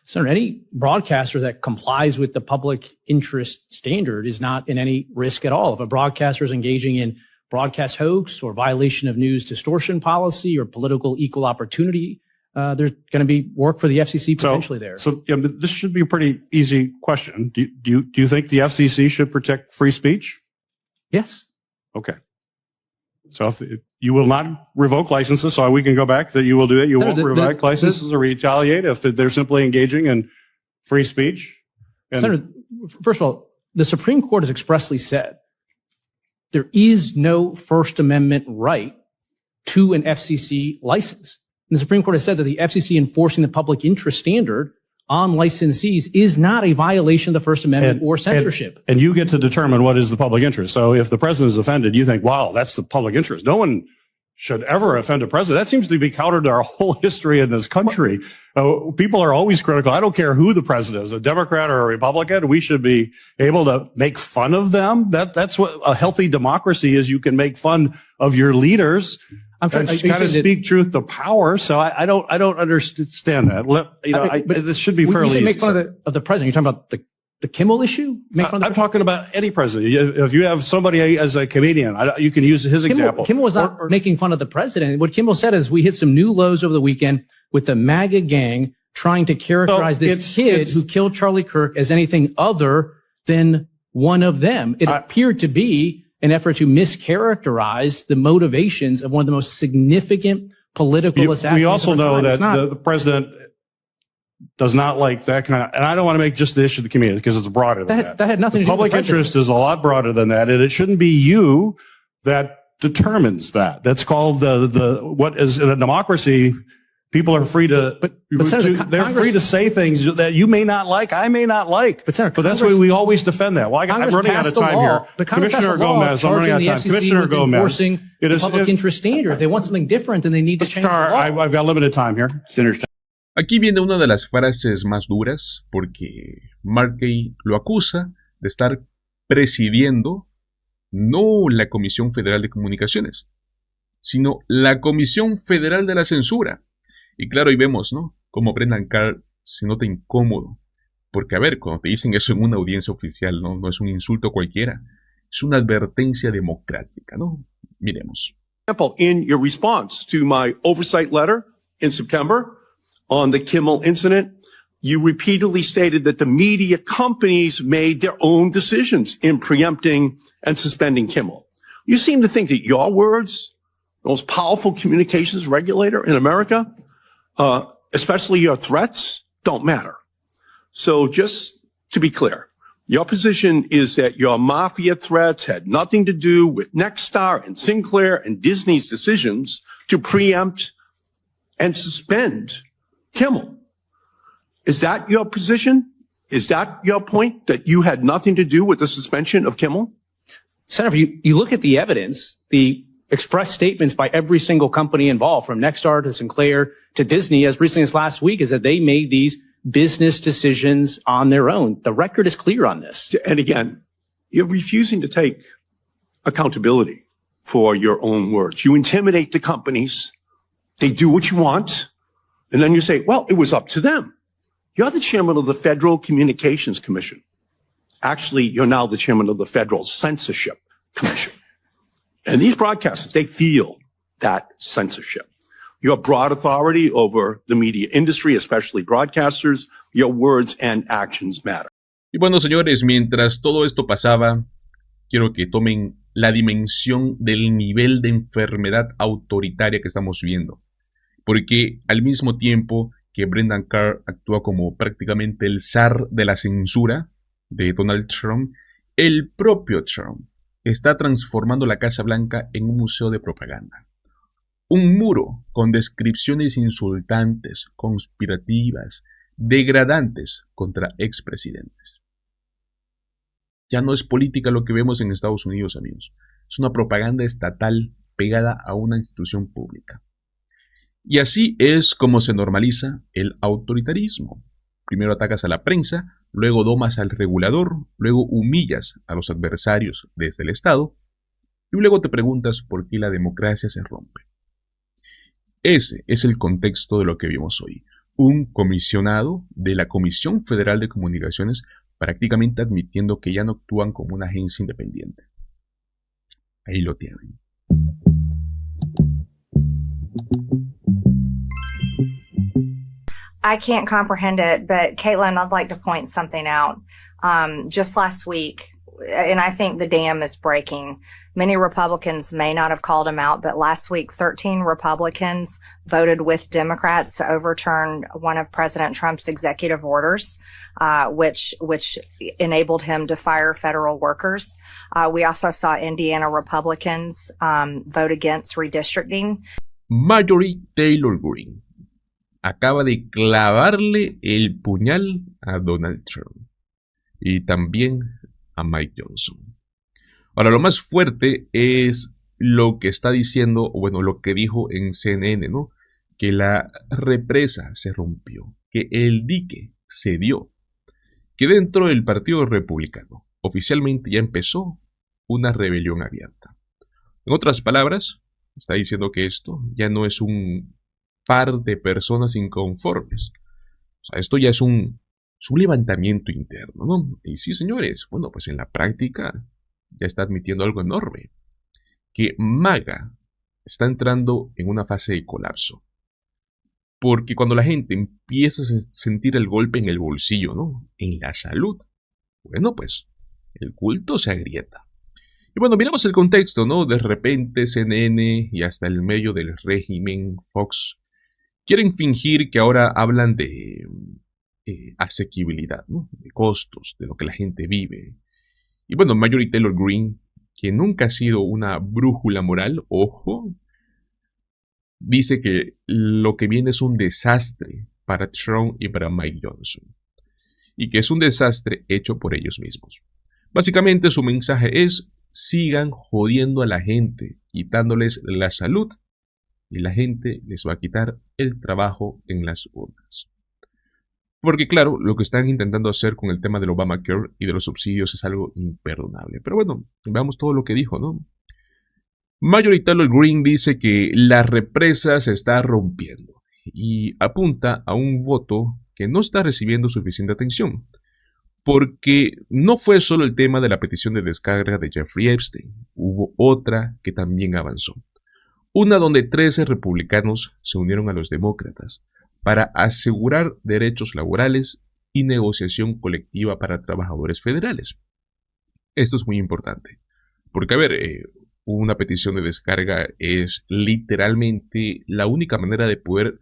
Senator, any broadcaster that complies with the public interest standard is not in any risk at all. If a broadcaster is engaging in broadcast hoax or violation of news distortion policy or political equal opportunity there's going to be work for the FCC potentially there. So this should be a pretty easy question. Do you think the FCC should protect free speech? Yes. Okay. So if you will not revoke licenses, so we can go back that you will do it. You won't revoke licenses or retaliate if they're simply engaging in free speech. Senator, first of all, the Supreme Court has expressly said there is no First Amendment right to an FCC license. And the Supreme Court has said that the FCC enforcing the public interest standard on licensees is not a violation of the First Amendment or censorship. And you get to determine what is the public interest. So if the president is offended, you think, wow, that's the public interest. No one should ever offend a president. That seems to be counter to our whole history in this country. People are always critical. I don't care who the president is, a Democrat or a Republican. We should be able to make fun of them. That's what a healthy democracy is. You can make fun of your leaders. I'm trying to kind of speak truth to power. So I don't understand that. This should be fairly easy. When you say make fun of the president, you're talking about the Kimmel issue? I'm talking about any president. If you have somebody as a comedian, you can use his example. Kimmel was not making fun of the president. What Kimmel said is we hit some new lows over the weekend with the MAGA gang trying to characterize this kid who killed Charlie Kirk as anything other than one of them. It appeared to be an effort to mischaracterize the motivations of one of the most significant political assassins. We also know that the president does not like that kind of, and I don't want to make just the issue of the community because it's broader than that. That had nothing to do with the public interest is a lot broader than that, and it shouldn't be you that determines that. That's called what is in a democracy. People are free to, they're free to say things that you may not like, I may not like. But that's why we always defend that. Well, I'm running out of time here. Commissioner Gomez, I'm running out of time. Commissioner Gomez. It is public interest standard. If they want something different, then they need to change the law. I've got limited time here. Senator. Aquí viene una de las frases más duras porque Markey lo acusa de estar presidiendo no la Comisión Federal de Comunicaciones, sino la Comisión Federal de la Censura. Y claro, ahí vemos, ¿no? Cómo Brendan Carr se nota incómodo. Porque, a ver, cuando te dicen eso en una audiencia oficial, no es un insulto cualquiera. Es una advertencia democrática, ¿no? Miremos. In your response to my oversight letter in September on the Kimmel incident, you repeatedly stated that the media companies made their own decisions in preempting and suspending Kimmel. You seem to think that your words, the most powerful communications regulator in America, especially your threats, don't matter. So just to be clear, your position is that your mafia threats had nothing to do with Nexstar and Sinclair and Disney's decisions to preempt and suspend Kimmel. Is that your position? Is that your point, that you had nothing to do with the suspension of Kimmel? Senator, you look at the evidence, the express statements by every single company involved, from Nexstar to Sinclair to Disney, as recently as last week, is that they made these business decisions on their own. The record is clear on this. And again, you're refusing to take accountability for your own words. You intimidate the companies. They do what you want. And then you say, well, it was up to them. You're the chairman of the Federal Communications Commission. Actually, you're now the chairman of the Federal Censorship Commission. And these broadcasters, they feel that censorship. Your broad authority over the media industry, especially broadcasters, your words and actions matter. Y bueno, señores, mientras todo esto pasaba, quiero que tomen la dimensión del nivel de enfermedad autoritaria que estamos viendo. Porque al mismo tiempo que Brendan Carr actúa como prácticamente el zar de la censura de Donald Trump, el propio Trump está transformando la Casa Blanca en un museo de propaganda. Un muro con descripciones insultantes, conspirativas, degradantes contra expresidentes. Ya no es política lo que vemos en Estados Unidos, amigos. Es una propaganda estatal pegada a una institución pública. Y así es como se normaliza el autoritarismo. Primero atacas a la prensa, luego domas al regulador, luego humillas a los adversarios desde el Estado, y luego te preguntas por qué la democracia se rompe. Ese es el contexto de lo que vimos hoy. Un comisionado de la Comisión Federal de Comunicaciones prácticamente admitiendo que ya no actúan como una agencia independiente. Ahí lo tienen. I can't comprehend it, but Caitlin, I'd like to point something out. Just last week, and I think the dam is breaking. Many Republicans may not have called him out, but last week, 13 Republicans voted with Democrats to overturn one of President Trump's executive orders, which enabled him to fire federal workers. We also saw Indiana Republicans vote against redistricting. Marjorie Taylor Greene acaba de clavarle el puñal a Donald Trump y también a Mike Johnson. Ahora, lo más fuerte es lo que está diciendo, o bueno, lo que dijo en CNN, ¿no? Que la represa se rompió, que el dique se dio, que dentro del Partido Republicano oficialmente ya empezó una rebelión abierta. En otras palabras, está diciendo que esto ya no es un par de personas inconformes. O sea, esto ya es un levantamiento interno, ¿no? Y sí, señores, bueno, pues en la práctica ya está admitiendo algo enorme, que MAGA está entrando en una fase de colapso. Porque cuando la gente empieza a sentir el golpe en el bolsillo, ¿no? En la salud, bueno, pues el culto se agrieta. Y bueno, miramos el contexto, ¿no? De repente CNN y hasta el medio del régimen Fox quieren fingir que ahora hablan de asequibilidad, ¿no? De costos, de lo que la gente vive. Y bueno, Marjorie Taylor Greene, que nunca ha sido una brújula moral, ojo, dice que lo que viene es un desastre para Trump y para Mike Johnson. Y que es un desastre hecho por ellos mismos. Básicamente su mensaje es: sigan jodiendo a la gente, quitándoles la salud, y la gente les va a quitar el trabajo en las urnas. Porque claro, lo que están intentando hacer con el tema del Obamacare y de los subsidios es algo imperdonable. Pero bueno, veamos todo lo que dijo, ¿no? Marjorie Taylor Greene dice que la represa se está rompiendo y apunta a un voto que no está recibiendo suficiente atención. Porque no fue solo el tema de la petición de descarga de Jeffrey Epstein, hubo otra que también avanzó. Una donde 13 republicanos se unieron a los demócratas para asegurar derechos laborales y negociación colectiva para trabajadores federales. Esto es muy importante, porque a ver, una petición de descarga es literalmente la única manera de poder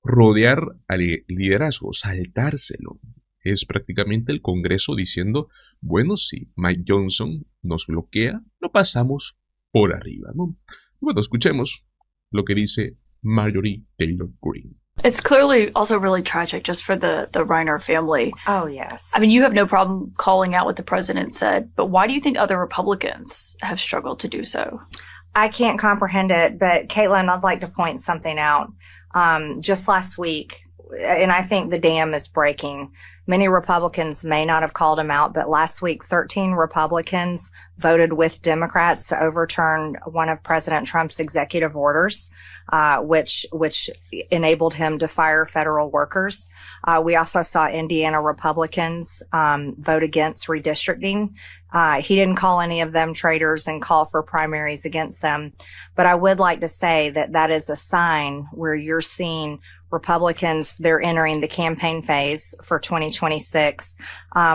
rodear al liderazgo, saltárselo. Es prácticamente el Congreso diciendo, bueno, si Mike Johnson nos bloquea, lo pasamos por arriba, ¿no? Bueno, escuchemos lo que dice Marjorie Taylor Greene. It's clearly also really tragic just for the Reiner family. Oh, yes. I mean, you have no problem calling out what the president said, but why do you think other Republicans have struggled to do so? I can't comprehend it, but Caitlin, I'd like to point something out. Just last week, and I think the dam is breaking. Many Republicans may not have called him out, but last week, 13 Republicans voted with Democrats to overturn one of President Trump's executive orders, which enabled him to fire federal workers. We also saw Indiana Republicans vote against redistricting. He didn't call any of them traitors and call for primaries against them. But I would like to say that that is a sign where you're seeing Republicans, they're entering the campaign phase for 2026,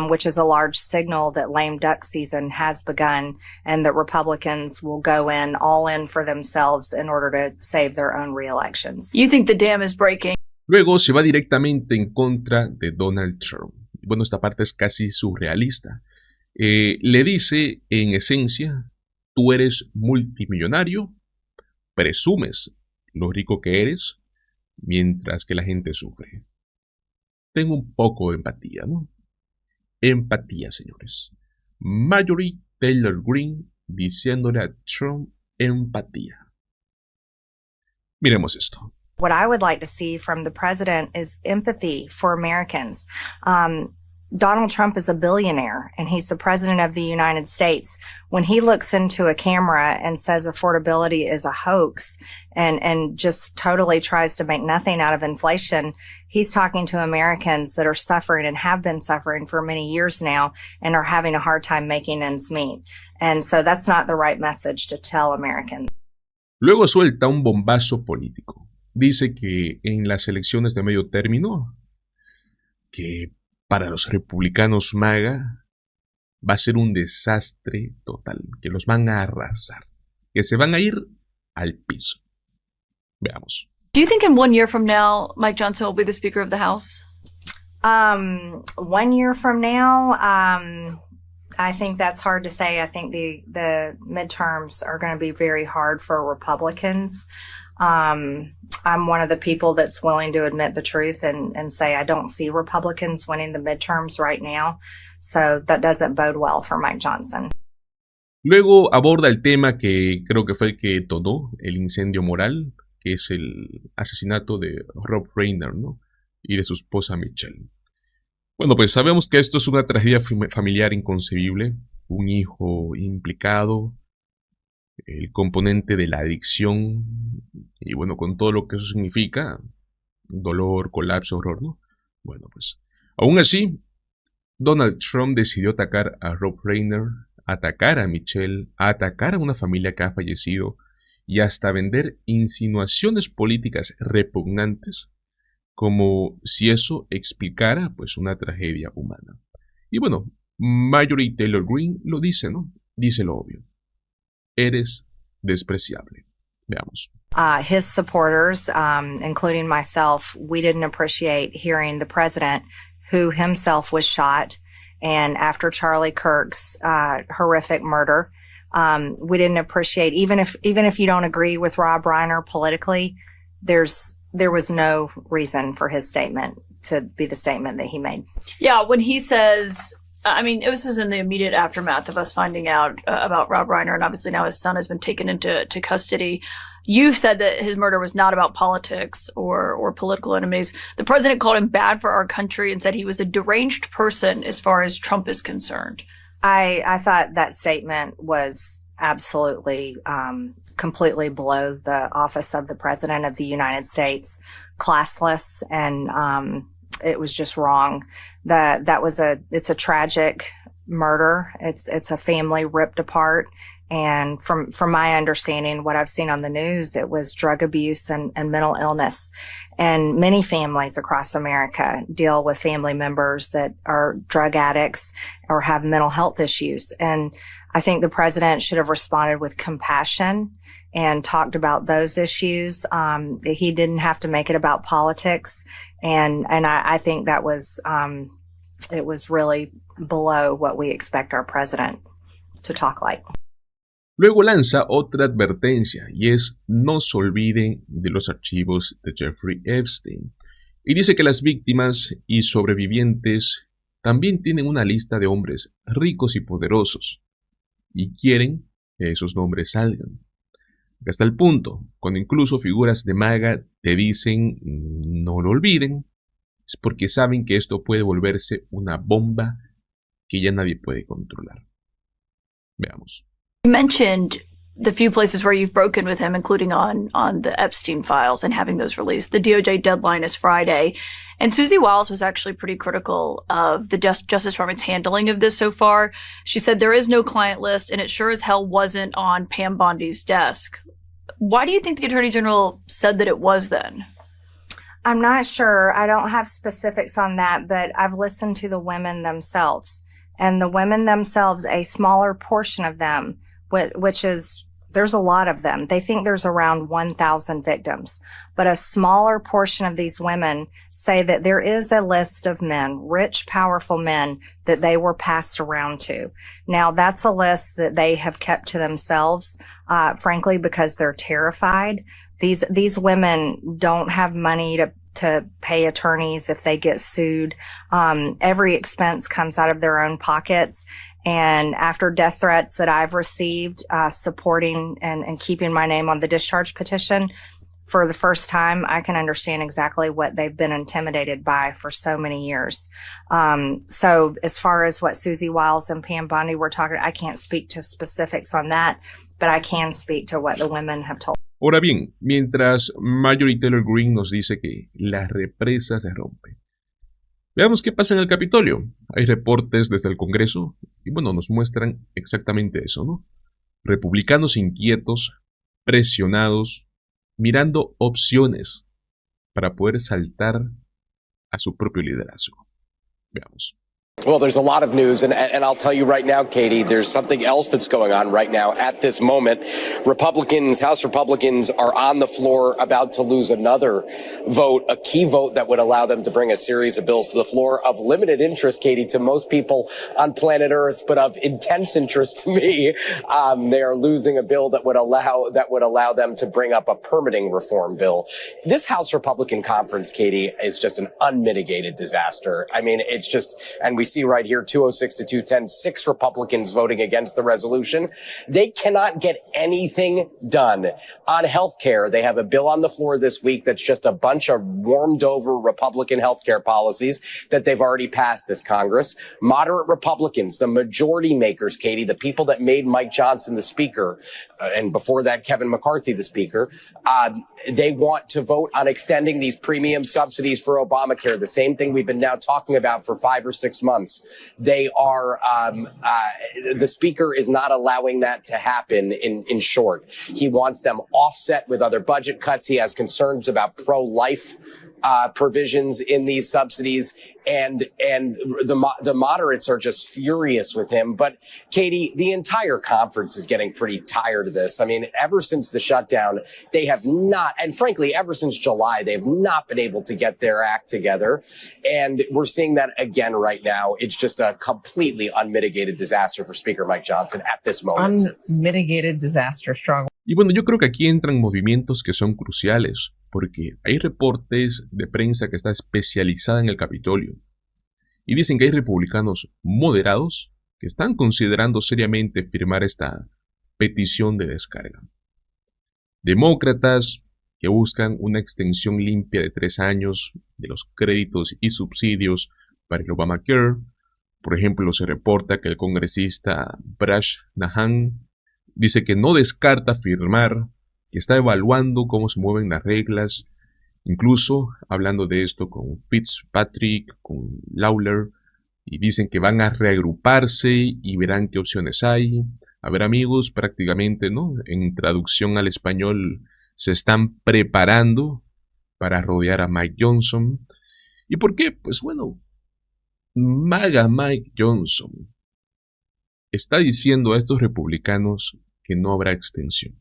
which is a large signal that lame duck season has begun and that Republicans will go in all in for themselves in order to save their own reelections. You think the dam is breaking? Luego se va directamente en contra de Donald Trump. Bueno, esta parte es casi surrealista. Le dice, en esencia, tú eres multimillonario, presumes lo rico que eres, mientras que la gente sufre. Tengo un poco de empatía, ¿no? Empatía, señores. Marjorie Taylor Greene diciéndole a Trump empatía. Miremos esto. What I would like to see from the president is empathy for Americans. Donald Trump is a billionaire and he's the president of the United States. When he looks into a camera and says affordability is a hoax and just totally tries to make nothing out of inflation, he's talking to Americans that are suffering and have been suffering for many years now and are having a hard time making ends meet. And so that's not the right message to tell Americans. Luego suelta un bombazo político. Dice que en las elecciones de medio término que para los republicanos MAGA va a ser un desastre total, que los van a arrasar, que se van a ir al piso. Veamos. Do you think in 1 year from now, Mike Johnson will be the Speaker of the House? 1 year from now, I think that's hard to say. I think the midterms are going to be very hard for Republicans. I'm one of the people that's willing to admit the truth and say I don't see Republicans winning the midterms right now. So that doesn't bode well for Mike Johnson. Luego aborda el tema que creo que fue el que detonó el incendio moral, que es el asesinato de Rob Reiner, ¿no? Y de su esposa Michelle. Bueno, pues sabemos que esto es una tragedia familiar inconcebible, un hijo implicado, el componente de la adicción, y bueno, con todo lo que eso significa, dolor, colapso, horror, ¿no? Bueno, pues, aún así, Donald Trump decidió atacar a Rob Reiner, atacar a Michelle, atacar a una familia que ha fallecido, y hasta vender insinuaciones políticas repugnantes, como si eso explicara pues una tragedia humana. Y bueno, Marjorie Taylor Greene lo dice, ¿no? Dice lo obvio. Eres despreciable. Veamos. His supporters, including myself, we didn't appreciate hearing the president, who himself was shot, and after Charlie Kirk's horrific murder, we didn't appreciate, even if you don't agree with Rob Reiner politically, there was no reason for his statement to be the statement that he made. Yeah, when he says, I mean, it was just in the immediate aftermath of us finding out about Rob Reiner, and obviously now his son has been taken into custody. You've said that his murder was not about politics or political enemies. The president called him bad for our country and said he was a deranged person as far as Trump is concerned. I thought that statement was absolutely completely below the office of the President of the United States, classless, and it was just wrong. It's a tragic murder. It's a family ripped apart. And from my understanding, what I've seen on the news, it was drug abuse and mental illness. And many families across America deal with family members that are drug addicts or have mental health issues. And I think the president should have responded with compassion and talked about those issues. He didn't have to make it about politics. And I think that was, it was really below what we expect our president to talk like. Luego lanza otra advertencia, y es: no se olviden de los archivos de Jeffrey Epstein. Y dice que las víctimas y sobrevivientes también tienen una lista de hombres ricos y poderosos, y quieren que esos nombres salgan. Hasta el punto, cuando incluso figuras de MAGA te dicen no lo olviden, es porque saben que esto puede volverse una bomba que ya nadie puede controlar. Veamos. You mentioned the few places where you've broken with him, including on the Epstein files and having those released. The DOJ deadline is Friday. And Susie Wiles was actually pretty critical of the Justice Department's handling of this so far. She said there is no client list, and it sure as hell wasn't on Pam Bondi's desk. Why do you think the Attorney General said that it was then? I'm not sure. I don't have specifics on that, but I've listened to the women themselves. And the women themselves, a smaller portion of them, which is, there's a lot of them. They think there's around 1,000 victims, but a smaller portion of these women say that there is a list of men, rich, powerful men, that they were passed around to. Now, that's a list that they have kept to themselves, frankly, because they're terrified. These women don't have money to pay attorneys if they get sued. Every expense comes out of their own pockets. And after death threats that I've received, supporting and keeping my name on the discharge petition, for the first time, I can understand exactly what they've been intimidated by for so many years. So as far as what Susie Wiles and Pam Bondi were talking, I can't speak to specifics on that, but I can speak to what the women have told. Ahora bien, mientras Marjorie Taylor Greene nos dice que la represa se rompe, veamos qué pasa en el Capitolio. Hay reportes desde el Congreso y bueno, nos muestran exactamente eso, ¿no? Republicanos inquietos, presionados, mirando opciones para poder saltar a su propio liderazgo. Veamos. Well, there's a lot of news, and I'll tell you right now, Katie, there's something else that's going on right now at this moment. House Republicans are on the floor about to lose another vote, a key vote that would allow them to bring a series of bills to the floor of limited interest, Katie, to most people on planet Earth, but of intense interest to me. They are losing a bill that would allow them to bring up a permitting reform bill. This House Republican conference, Katie, is just an unmitigated disaster. I mean, it's just, and we see right here, 206 to 210, 6 Republicans voting against the resolution. They cannot get anything done on health care. They have a bill on the floor this week that's just a bunch of warmed over Republican health care policies that they've already passed this Congress. Moderate Republicans, the majority makers, Katie, the people that made Mike Johnson the speaker, and before that, Kevin McCarthy, the speaker, they want to vote on extending these premium subsidies for Obamacare, the same thing we've been now talking about for 5 or 6 months. They are, the speaker is not allowing that to happen in short. He wants them offset with other budget cuts. He has concerns about pro-life provisions in these subsidies, and the moderates are just furious with him. But Katie, the entire conference is getting pretty tired of this. I mean, ever since the shutdown, they have not, and frankly, ever since July, they've not been able to get their act together. And we're seeing that again right now. It's just a completely unmitigated disaster for Speaker Mike Johnson at this moment. Unmitigated disaster, strong. Y bueno, yo creo que aquí entran movimientos que son cruciales, porque hay reportes de prensa que está especializada en el Capitolio, y dicen que hay republicanos moderados que están considerando seriamente firmar esta petición de descarga. Demócratas que buscan una extensión limpia de 3 años de los créditos y subsidios para el Obamacare. Por ejemplo, se reporta que el congresista Brash Nahan dice que no descarta firmar, que está evaluando cómo se mueven las reglas, incluso hablando de esto con Fitzpatrick, con Lawler, y dicen que van a reagruparse y verán qué opciones hay. A ver, amigos, prácticamente, ¿no? En traducción al español, se están preparando para rodear a Mike Johnson. ¿Y por qué? Pues bueno, MAGA Mike Johnson está diciendo a estos republicanos que no habrá extensión.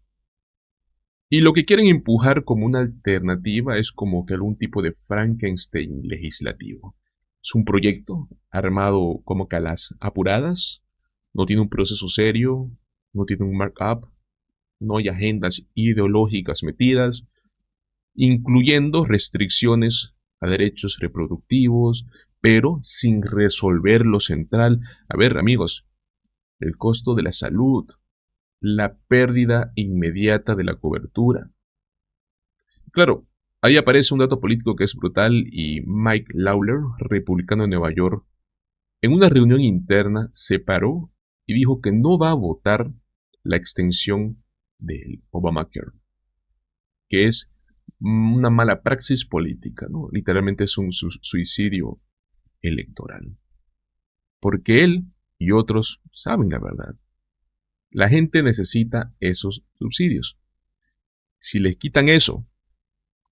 Y lo que quieren empujar como una alternativa es como que algún tipo de Frankenstein legislativo. Es un proyecto armado como que a las apuradas, no tiene un proceso serio, no tiene un markup, no hay agendas ideológicas metidas, incluyendo restricciones a derechos reproductivos, pero sin resolver lo central. A ver, amigos, el costo de la salud, la pérdida inmediata de la cobertura. Claro, ahí aparece un dato político que es brutal, y Mike Lawler, republicano de Nueva York, en una reunión interna se paró y dijo que no va a votar la extensión del Obamacare, que es una mala praxis política, ¿no? Literalmente es un suicidio electoral. Porque él y otros saben la verdad. La gente necesita esos subsidios. Si les quitan eso,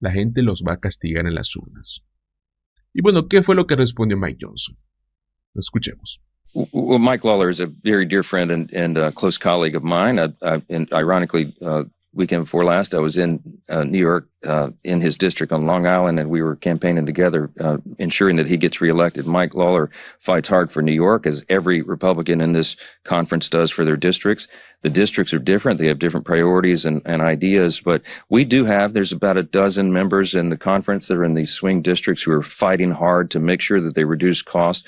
la gente los va a castigar en las urnas. Y bueno, ¿qué fue lo que respondió Mike Johnson? Escuchemos. Well, Mike Lawler is a very dear friend and close colleague of mine. And ironically, weekend before last, I was in New York in his district on Long Island, and we were campaigning together, ensuring that he gets reelected. Mike Lawler fights hard for New York, as every Republican in this conference does for their districts. The districts are different. They have different priorities and ideas, but we do have, there's about a dozen members in the conference that are in these swing districts who are fighting hard to make sure that they reduce costs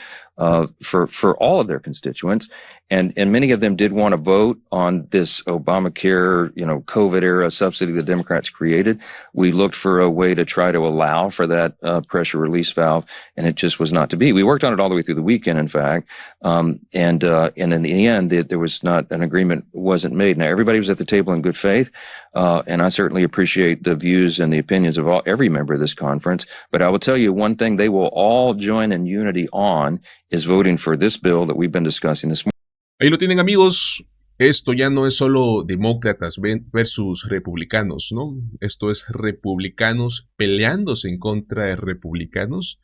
for all of their constituents. And many of them did want to vote on this Obamacare, COVID era subsidy the Democrats created. We looked for a way to try to allow for that pressure release valve, and it just was not to be. We worked on it all the way through the weekend, in fact, and in the end, there was not an agreement, wasn't made. Now, everybody was at the table in good faith, and I certainly appreciate the views and the opinions of every member of this conference. But I will tell you one thing: they will all join in unity on is voting for this bill that we've been discussing this morning. Ahí lo tienen, amigos. Esto ya no es solo demócratas versus republicanos, ¿no? Esto es republicanos peleándose en contra de republicanos.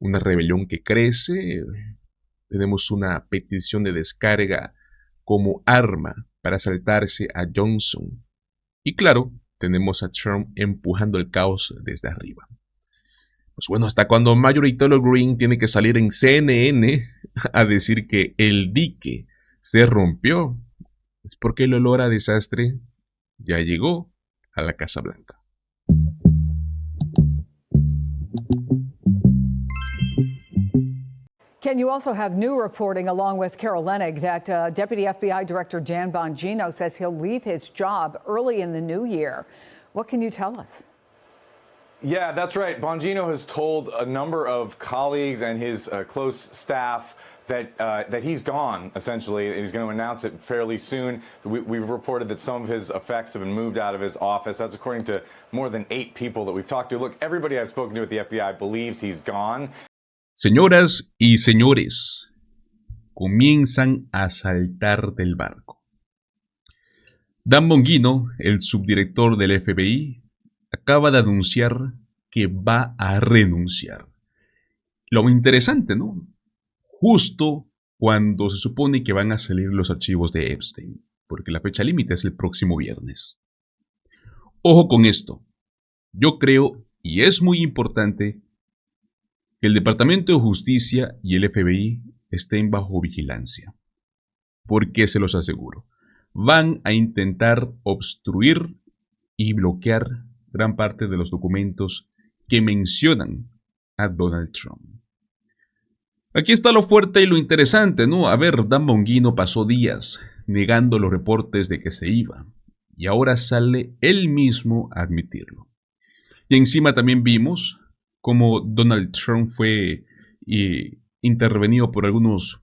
una rebelión que crece, tenemos una petición de descarga como arma para saltarse a Johnson. Y claro, tenemos a Trump empujando el caos desde arriba. Pues bueno, hasta cuando Marjorie Taylor Greene tiene que salir en CNN a decir que el dique se rompió, es porque el olor a desastre ya llegó a la Casa Blanca. Ken, you also have new reporting along with Carol Leonnig that Deputy FBI Director Jan Bongino says he'll leave his job early in the new year. What can you tell us? Yeah, that's right. Bongino has told a number of colleagues and his close staff that he's gone, essentially. He's going to announce it fairly soon. We've reported that some of his effects have been moved out of his office. That's according to more than 8 people that we've talked to. Look, everybody I've spoken to at the FBI believes he's gone. Señoras y señores, comienzan a saltar del barco. Dan Bongino, el subdirector del FBI, acaba de anunciar que va a renunciar. Lo interesante, ¿no? Justo cuando se supone que van a salir los archivos de Epstein, porque la fecha límite es el próximo viernes. Ojo con esto. Yo creo, y es muy importante, que el Departamento de Justicia y el FBI estén bajo vigilancia. Porque se los aseguro, van a intentar obstruir y bloquear gran parte de los documentos que mencionan a Donald Trump. Aquí está lo fuerte y lo interesante, ¿no? A ver, Dan Bongino pasó días negando los reportes de que se iba, y ahora sale él mismo a admitirlo. Y encima también vimos cómo Donald Trump fue intervenido por algunos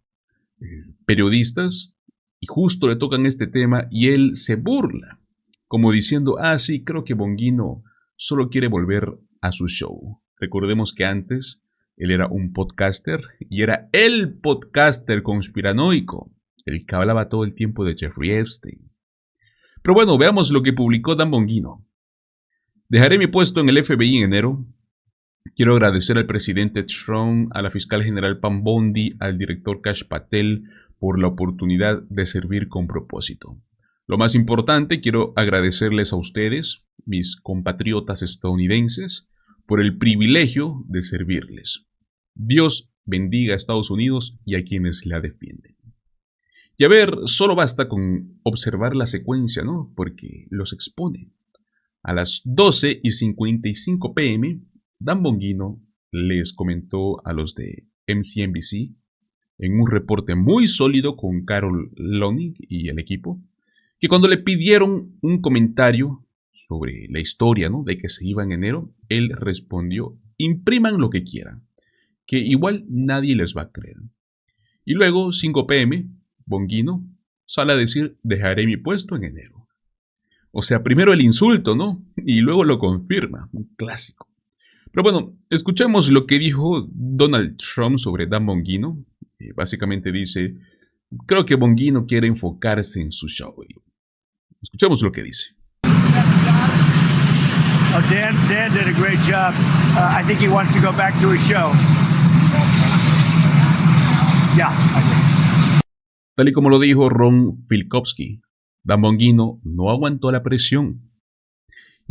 periodistas, y justo le tocan este tema y él se burla, como diciendo, sí, creo que Bongino solo quiere volver a su show. Recordemos que antes él era un podcaster y era el podcaster conspiranoico, el que hablaba todo el tiempo de Jeffrey Epstein. Pero bueno, veamos lo que publicó Dan Bongino. Dejaré mi puesto en el FBI en enero. Quiero agradecer al presidente Trump, a la fiscal general Pam Bondi, al director Kash Patel por la oportunidad de servir con propósito. Lo más importante, quiero agradecerles a ustedes, mis compatriotas estadounidenses, por el privilegio de servirles. Dios bendiga a Estados Unidos y a quienes la defienden. Y a ver, solo basta con observar la secuencia, ¿no? Porque los expone. A las 12:55 p.m., Dan Bongino les comentó a los de MSNBC, en un reporte muy sólido con Carol Leonnig y el equipo, que cuando le pidieron un comentario sobre la historia, ¿no?, de que se iba en enero, él respondió, impriman lo que quieran, que igual nadie les va a creer. Y luego, 5 p.m., Bongino sale a decir, dejaré mi puesto en enero. O sea, primero el insulto, ¿no? Y luego lo confirma, un clásico. Pero bueno, escuchemos lo que dijo Donald Trump sobre Dan Bongino. Básicamente dice, creo que Bongino quiere enfocarse en su show. Escuchemos lo que dice. Oh, Dan did a great job. I think he wants to go back to his show. Yeah, I do. Tal y como lo dijo Ron Filkowski, Dan Bongino no aguantó la presión.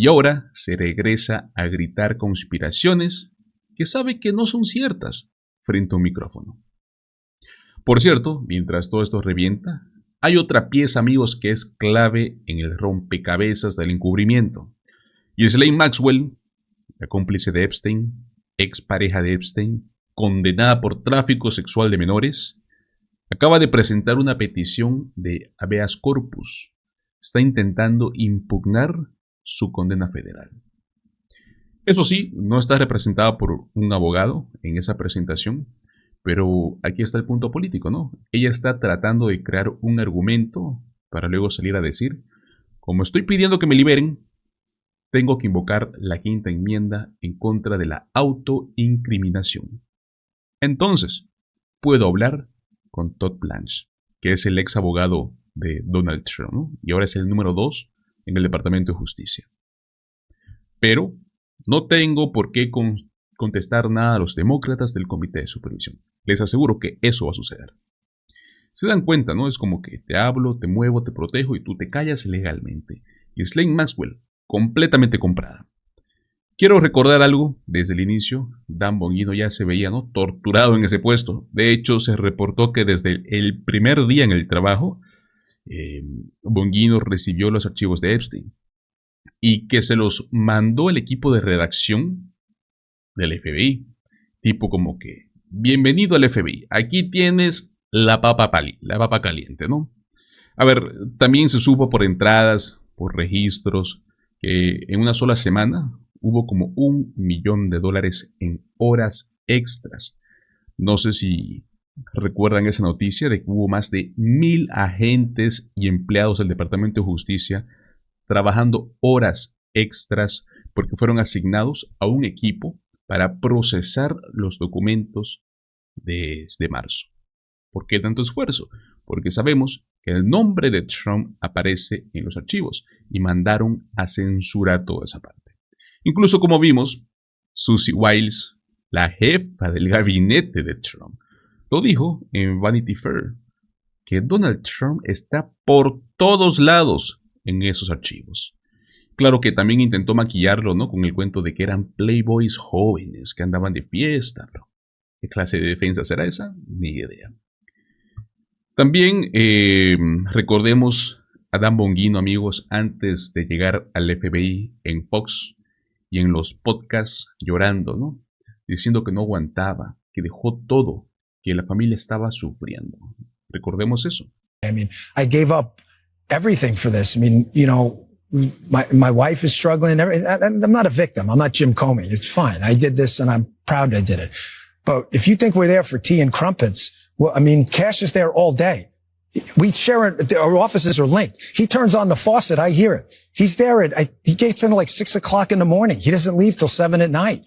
Y ahora se regresa a gritar conspiraciones que sabe que no son ciertas frente a un micrófono. Por cierto, mientras todo esto revienta, hay otra pieza, amigos, que es clave en el rompecabezas del encubrimiento. Y Ghislaine Maxwell, la cómplice de Epstein, expareja de Epstein, condenada por tráfico sexual de menores, acaba de presentar una petición de habeas corpus. Está intentando impugnar su condena federal. Eso sí, no está representada por un abogado en esa presentación, pero aquí está el punto político, ¿no? Ella está tratando de crear un argumento para luego salir a decir, como estoy pidiendo que me liberen, tengo que invocar la quinta enmienda en contra de la autoincriminación. Entonces, puedo hablar con Todd Blanche, que es el ex abogado de Donald Trump, ¿no? Y ahora es el número 2 en el Departamento de Justicia. Pero no tengo por qué contestar nada a los demócratas del comité de supervisión. Les aseguro que eso va a suceder. Se dan cuenta, ¿no? Es como que te hablo, te muevo, te protejo y tú te callas legalmente. Y Ghislaine Maxwell, completamente comprada. Quiero recordar algo desde el inicio. Dan Bongino ya se veía, ¿no?, torturado en ese puesto. De hecho, se reportó que desde el primer día en el trabajo, Bongino recibió los archivos de Epstein y que se los mandó el equipo de redacción del FBI. Tipo como que, bienvenido al FBI, aquí tienes la papa caliente, ¿no? A ver, también se supo por entradas, por registros, que en una sola semana hubo como $1 millón en horas extras. No sé si recuerdan esa noticia de que hubo más de 1,000 agentes y empleados del Departamento de Justicia trabajando horas extras porque fueron asignados a un equipo para procesar los documentos desde marzo. ¿Por qué tanto esfuerzo? Porque sabemos que el nombre de Trump aparece en los archivos y mandaron a censurar toda esa parte. Incluso, como vimos, Susie Wiles, la jefa del gabinete de Trump, lo dijo en Vanity Fair, que Donald Trump está por todos lados en esos archivos. Claro que también intentó maquillarlo, ¿no?, con el cuento de que eran playboys jóvenes que andaban de fiesta. Pero ¿qué clase de defensa será esa? Ni idea. También recordemos a Dan Bongino, amigos, antes de llegar al FBI en Fox y en los podcasts llorando, ¿no?, diciendo que no aguantaba, que dejó todo, que la familia estaba sufriendo. Recordemos eso. I mean, I gave up everything for this. I mean, you know, my wife is struggling. I'm not a victim. I'm not Jim Comey. It's fine. I did this and I'm proud I did it. But if you think we're there for tea and crumpets, well, I mean, Cash is there all day. We share it. Our offices are linked. He turns on the faucet. I hear it. He's there he gets in at like 6 o'clock in the morning. He doesn't leave till 7 at night.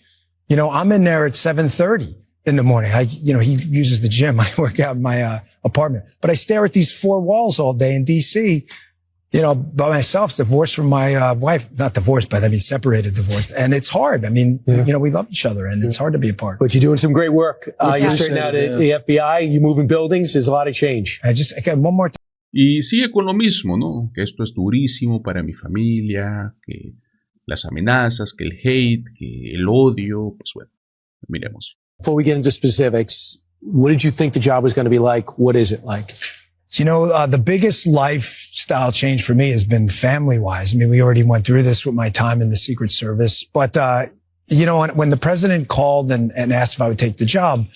You know, I'm in there at 7:30 in the morning. He uses the gym. I work out in my apartment, but I stare at these 4 walls all day in DC, you know, by myself, divorced from my wife, not divorced, but I mean, separated, divorced. And it's hard. I mean, you know, we love each other and it's hard to be apart. But you're doing some great work. You're straightening out the FBI, you're moving buildings. There's a lot of change. I got one more thing. Y sigue con lo mismo, ¿no? Que esto es durísimo para mi familia, que las amenazas, que el hate, que el odio. Pues bueno, miremos. Before we get into specifics, what did you think the job was going to be like? What is it like? You know, the biggest lifestyle change for me has been family-wise. I mean, we already went through this with my time in the Secret Service. But, you know, when the president called and asked if I would take the job,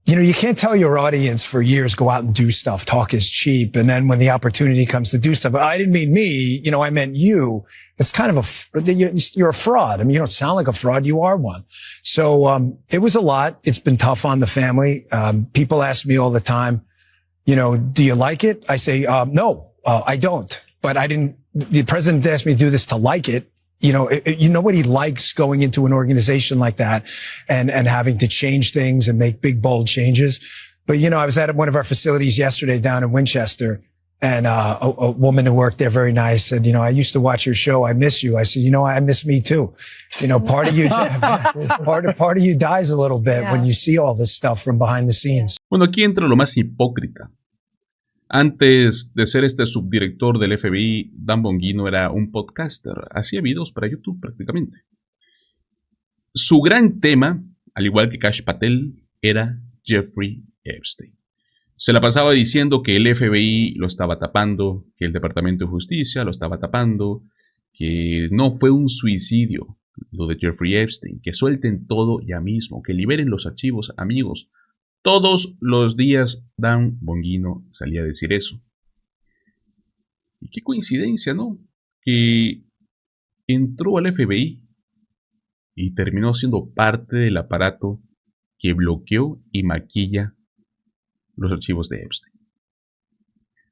you know, you can't tell your audience for years, go out and do stuff. Talk is cheap. And then when the opportunity comes to do stuff, I didn't mean me, you know, I meant you. It's kind of you're a fraud. I mean, you don't sound like a fraud. You are one. So, it was a lot. It's been tough on the family. People ask me all the time, you know, do you like it? I say, no, I don't. But the president asked me to do this to like it. You know, nobody likes going into an organization like that and having to change things and make big, bold changes. But, you know, I was at one of our facilities yesterday down in Winchester, and a woman who worked there, very nice, said, you know, I used to watch your show. I miss you. I said, you know, I miss me too. You know, part of you, part of you dies a little bit when you see all this stuff from behind the scenes. Bueno, aquí entra lo más hipócrita. Antes de ser este subdirector del FBI, Dan Bongino era un podcaster. Hacía videos para YouTube prácticamente. Su gran tema, al igual que Kash Patel, era Jeffrey Epstein. Se la pasaba diciendo que el FBI lo estaba tapando, que el Departamento de Justicia lo estaba tapando, que no fue un suicidio lo de Jeffrey Epstein, que suelten todo ya mismo, que liberen los archivos, amigos. Todos los días Dan Bongino salía a decir eso. Y qué coincidencia, ¿no? Que entró al FBI y terminó siendo parte del aparato que bloqueó y maquilla los archivos de Epstein.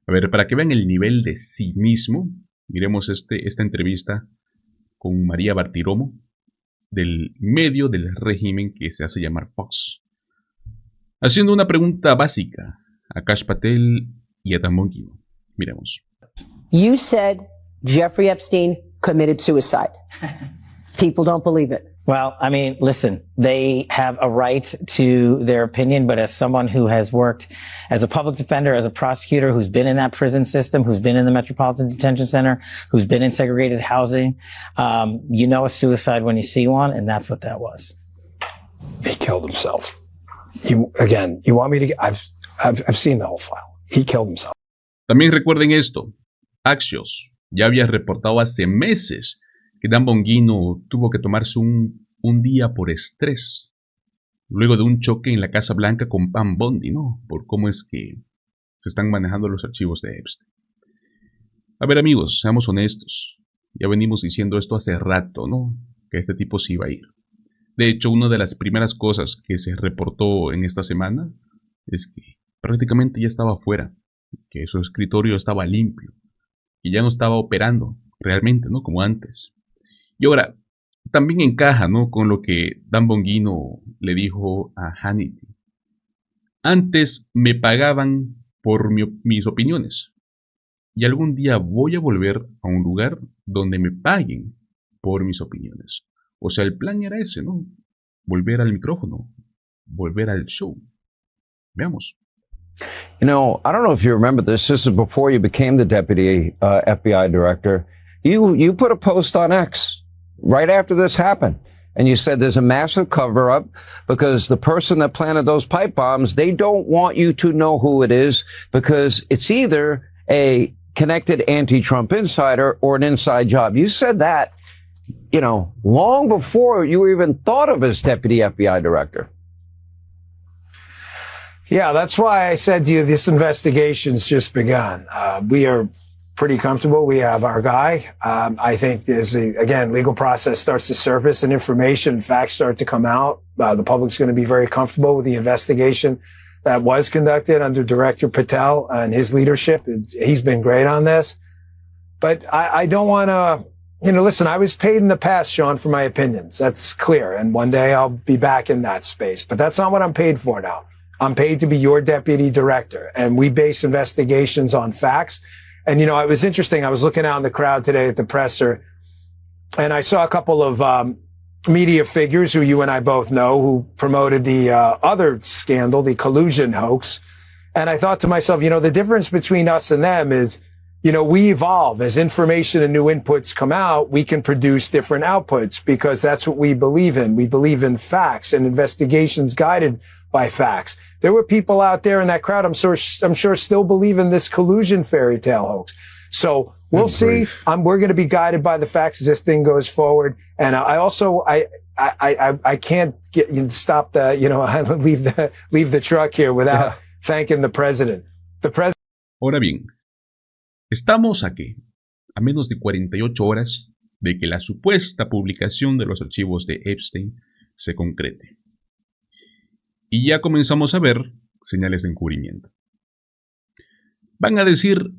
A ver, para que vean el nivel de cinismo, miremos esta entrevista con María Bartiromo del medio del régimen que se hace llamar Fox, haciendo una pregunta básica a Kash Patel y a Dan Bongino. Miremos. You said Jeffrey Epstein committed suicide. People don't believe it. Well, I mean, listen, they have a right to their opinion, but as someone who has worked as a public defender, as a prosecutor, who's been in that prison system, who's been in the Metropolitan Detention Center, who's been in segregated housing, you know a suicide when you see one, and that's what that was. He killed himself. You want me to get, I've seen the whole file. He killed himself. También recuerden esto. Axios ya había reportado hace meses que Dan Bongino tuvo que tomarse un día por estrés, luego de un choque en la Casa Blanca con Pam Bondi, ¿no? Por cómo es que se están manejando los archivos de Epstein. A ver, amigos, seamos honestos. Ya venimos diciendo esto hace rato, ¿no? Que este tipo se iba a ir. De hecho, una de las primeras cosas que se reportó en esta semana es que prácticamente ya estaba fuera, que su escritorio estaba limpio y ya no estaba operando realmente, ¿no? Como antes. Y ahora, también encaja, ¿no? Con lo que Dan Bongino le dijo a Hannity. Antes me pagaban por mis opiniones. Y algún día voy a volver a un lugar donde me paguen por mis opiniones. O sea, el plan era ese, ¿no? Volver al micrófono. Volver al show. Veamos. You know, I don't know if you remember this. This is before you became the deputy FBI director. You put a post on X right after this happened. And you said there's a massive cover up because the person that planted those pipe bombs, they don't want you to know who it is because it's either a connected anti-Trump insider or an inside job. You said that, you know, long before you were even thought of as deputy FBI director. Yeah, that's why I said to you, this investigation's just begun. We are pretty comfortable. We have our guy. I think as again, legal process starts to surface and information, facts start to come out. The public's going to be very comfortable with the investigation that was conducted under Director Patel and his leadership. He's been great on this. But I don't want to, listen, I was paid in the past, Sean, for my opinions. That's clear. And one day I'll be back in that space. But that's not what I'm paid for now. I'm paid to be your deputy director. And we base investigations on facts. And, it was interesting. I was looking out in the crowd today at the presser, and I saw a couple of media figures who you and I both know who promoted the other scandal, the collusion hoax. And I thought to myself, the difference between us and them is, we evolve. As information and new inputs come out, we can produce different outputs because that's what we believe in. We believe in facts and investigations guided by facts. There were people out there in that crowd, I'm sure still believe in this collusion fairy tale hoax. So we'll see. We're going to be guided by the facts as this thing goes forward. And I can't stop leave the truck here without thanking the president. Ahora bien, estamos aquí, a menos de 48 horas de que la supuesta publicación de los archivos de Epstein se concrete. Y ya comenzamos a ver señales de encubrimiento. Van a decir,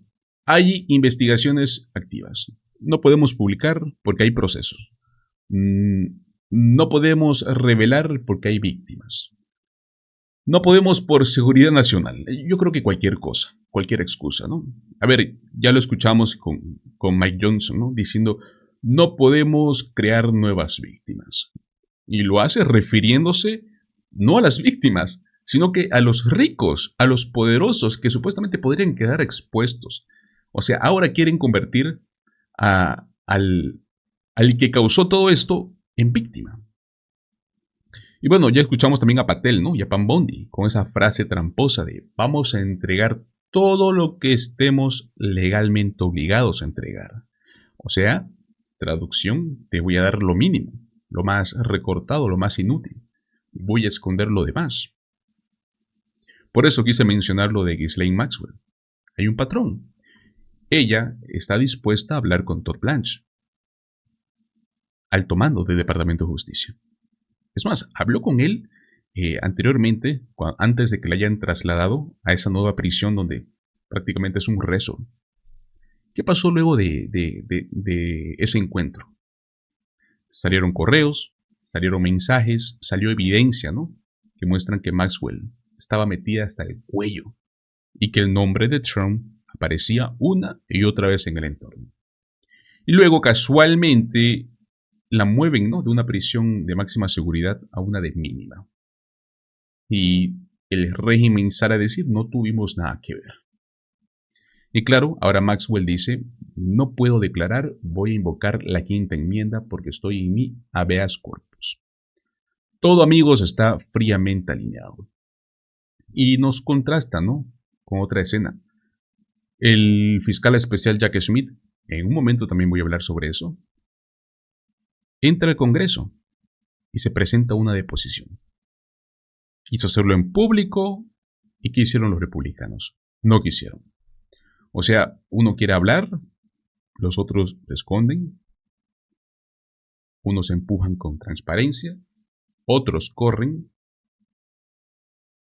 hay investigaciones activas. No podemos publicar porque hay procesos. No podemos revelar porque hay víctimas. No podemos por seguridad nacional. Yo creo que cualquier cosa, cualquier excusa, ¿no? A ver, ya lo escuchamos con Mike Johnson, ¿no? Diciendo, no podemos crear nuevas víctimas. Y lo hace refiriéndose no a las víctimas, sino que a los ricos, a los poderosos que supuestamente podrían quedar expuestos. O sea, ahora quieren convertir al que causó todo esto en víctima. Y bueno, ya escuchamos también a Patel, ¿no? Y a Pam Bondi con esa frase tramposa de vamos a entregar todo lo que estemos legalmente obligados a entregar. O sea, traducción, te voy a dar lo mínimo, lo más recortado, lo más inútil. Voy a esconder lo demás. Por eso quise mencionar lo de Ghislaine Maxwell. Hay un patrón. Ella está dispuesta a hablar con Todd Blanche, alto mando del Departamento de Justicia. Es más, habló con él anteriormente, antes de que la hayan trasladado a esa nueva prisión donde prácticamente es un rezo. ¿Qué pasó luego de ese encuentro? Salieron correos, salieron mensajes, salió evidencia, ¿no? Que muestran que Maxwell estaba metida hasta el cuello y que el nombre de Trump aparecía una y otra vez en el entorno. Y luego, casualmente, la mueven, ¿no?, de una prisión de máxima seguridad a una de mínima. Y el régimen sale a decir, no tuvimos nada que ver. Y claro, ahora Maxwell dice, no puedo declarar, voy a invocar la quinta enmienda porque estoy en mi habeas corpus. Todo, amigos, está fríamente alineado. Y nos contrasta, ¿no?, con otra escena. El fiscal especial Jack Smith, en un momento también voy a hablar sobre eso, entra al Congreso y se presenta una deposición. Quiso hacerlo en público y ¿qué hicieron los republicanos? No quisieron. O sea, uno quiere hablar, los otros se esconden, unos empujan con transparencia, otros corren.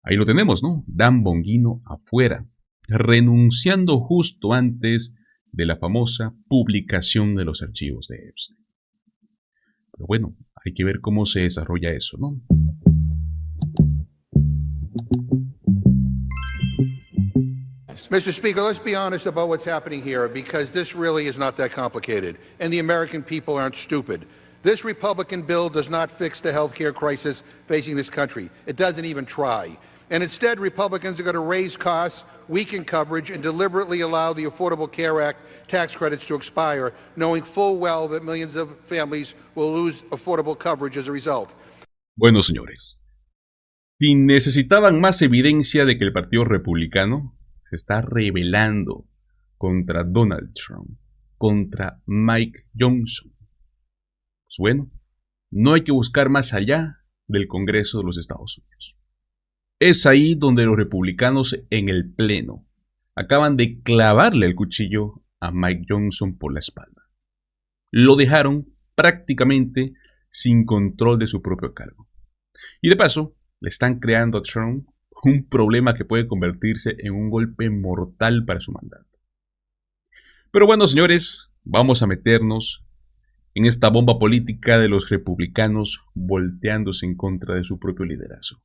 Ahí lo tenemos, ¿no? Dan Bongino afuera, renunciando justo antes de la famosa publicación de los archivos de Epstein. Pero bueno, hay que ver cómo se desarrolla eso, ¿no? Mr. Speaker, let's be honest about what's happening here, because this really is not that complicated, and the American people aren't stupid. This Republican bill does not fix the health care crisis facing this country. It doesn't even try. And instead, Republicans are going to raise costs, weaken coverage, and deliberately allow the Affordable Care Act tax credits to expire, knowing full well that millions of families will lose affordable coverage as a result. Bueno, señores, si necesitaban más evidencia de que el Partido Republicano se está rebelando contra Donald Trump, contra Mike Johnson, pues bueno, no hay que buscar más allá del Congreso de los Estados Unidos. Es ahí donde los republicanos en el Pleno acaban de clavarle el cuchillo a Mike Johnson por la espalda. Lo dejaron prácticamente sin control de su propio cargo. Y de paso, le están creando a Trump un problema que puede convertirse en un golpe mortal para su mandato. Pero bueno, señores, vamos a meternos en esta bomba política de los republicanos volteándose en contra de su propio liderazgo.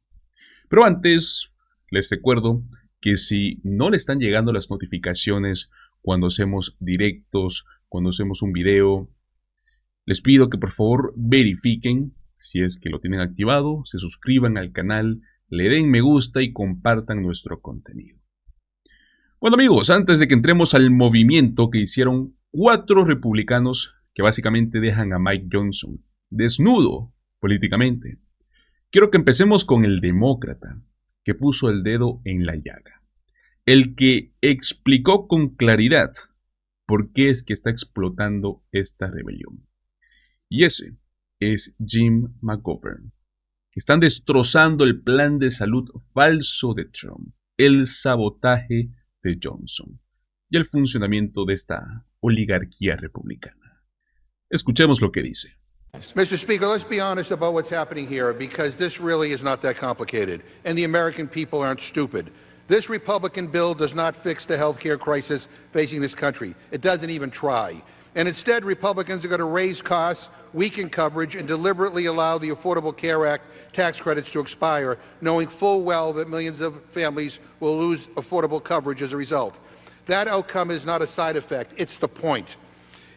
Pero antes, les recuerdo que si no le están llegando las notificaciones cuando hacemos directos, cuando hacemos un video, les pido que por favor verifiquen si es que lo tienen activado, se suscriban al canal, le den me gusta y compartan nuestro contenido. Bueno, amigos, antes de que entremos al movimiento que hicieron 4 republicanos que básicamente dejan a Mike Johnson desnudo políticamente, quiero que empecemos con el demócrata que puso el dedo en la llaga, el que explicó con claridad por qué es que está explotando esta rebelión. Y ese es Jim McGovern. Están destrozando el plan de salud falso de Trump, el sabotaje de Johnson y el funcionamiento de esta oligarquía republicana. Escuchemos lo que dice. Mr. Speaker, let's be honest about what's happening here, because this really is not that complicated, and the American people aren't stupid. This Republican bill does not fix the health care crisis facing this country. It doesn't even try. And instead, Republicans are going to raise costs, weaken coverage, and deliberately allow the Affordable Care Act tax credits to expire, knowing full well that millions of families will lose affordable coverage as a result. That outcome is not a side effect, it's the point.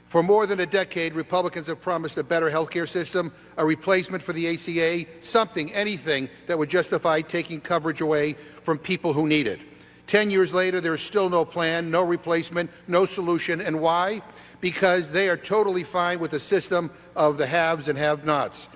For more than a decade, Republicans have promised a better health care system, a replacement for the ACA, something, anything that would justify taking coverage away from people who need it. 10 years later, there is still no plan, no replacement, no solution. And why? Because they are totally fine with the system of the haves and have-nots.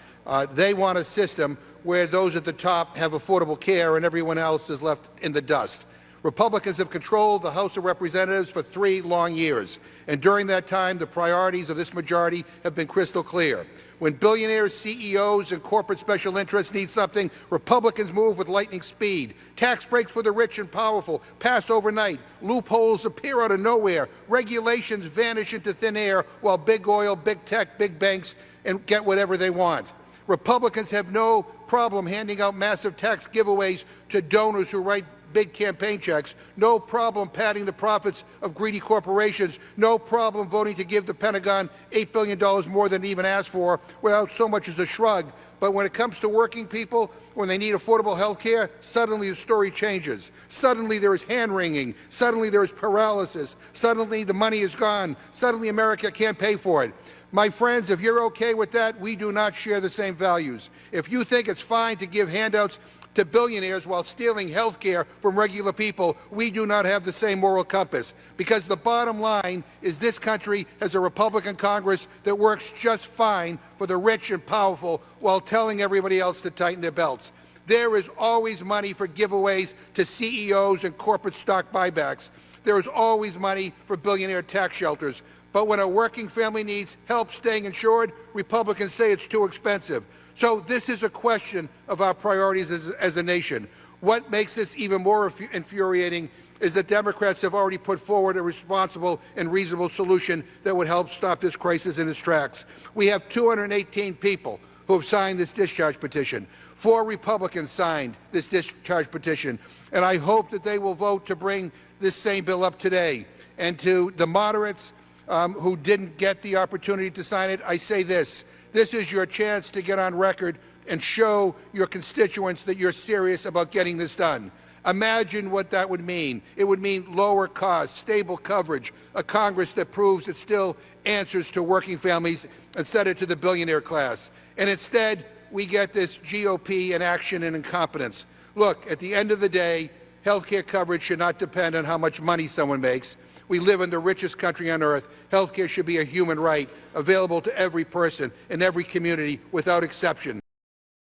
They want a system where those at the top have affordable care and everyone else is left in the dust. Republicans have controlled the House of Representatives for 3 long years. And during that time, the priorities of this majority have been crystal clear. When billionaires, CEOs, and corporate special interests need something, Republicans move with lightning speed. Tax breaks for the rich and powerful pass overnight. Loopholes appear out of nowhere. Regulations vanish into thin air while big oil, big tech, big banks and get whatever they want. Republicans have no problem handing out massive tax giveaways to donors who write big campaign checks, no problem padding the profits of greedy corporations, no problem voting to give the Pentagon $8 billion more than it even asked for without so much as a shrug. But when it comes to working people, when they need affordable health care, suddenly the story changes. Suddenly there is hand-wringing. Suddenly there is paralysis. Suddenly the money is gone. Suddenly America can't pay for it. My friends, if you're okay with that, we do not share the same values. If you think it's fine to give handouts to billionaires while stealing health care from regular people, we do not have the same moral compass. Because the bottom line is this country has a Republican Congress that works just fine for the rich and powerful while telling everybody else to tighten their belts. There is always money for giveaways to CEOs and corporate stock buybacks. There is always money for billionaire tax shelters. But when a working family needs help staying insured, Republicans say it's too expensive. So this is a question of our priorities as a nation. What makes this even more infuriating is that Democrats have already put forward a responsible and reasonable solution that would help stop this crisis in its tracks. We have 218 people who have signed this discharge petition. 4 Republicans signed this discharge petition, and I hope that they will vote to bring this same bill up today. And to the moderates who didn't get the opportunity to sign it, I say this. This is your chance to get on record and show your constituents that you're serious about getting this done. Imagine what that would mean. It would mean lower costs, stable coverage, a Congress that proves it still answers to working families instead of to the billionaire class. And instead, we get this GOP inaction and incompetence. Look, at the end of the day, health care coverage should not depend on how much money someone makes. We live in the richest country on earth. Health care should be a human right, available to every person in every community without exception.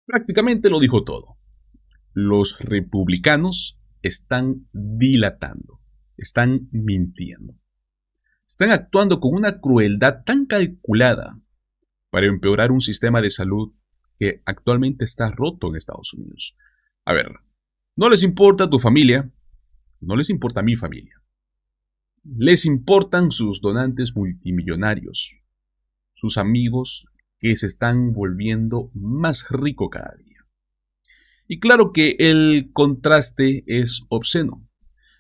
Prácticamente lo dijo todo. Los republicanos están dilatando, están mintiendo. Están actuando con una crueldad tan calculada para empeorar un sistema de salud que actualmente está roto en Estados Unidos. A ver, no les importa tu familia, no les importa mi familia. Les importan sus donantes multimillonarios, sus amigos que se están volviendo más ricos cada día. Y claro que el contraste es obsceno.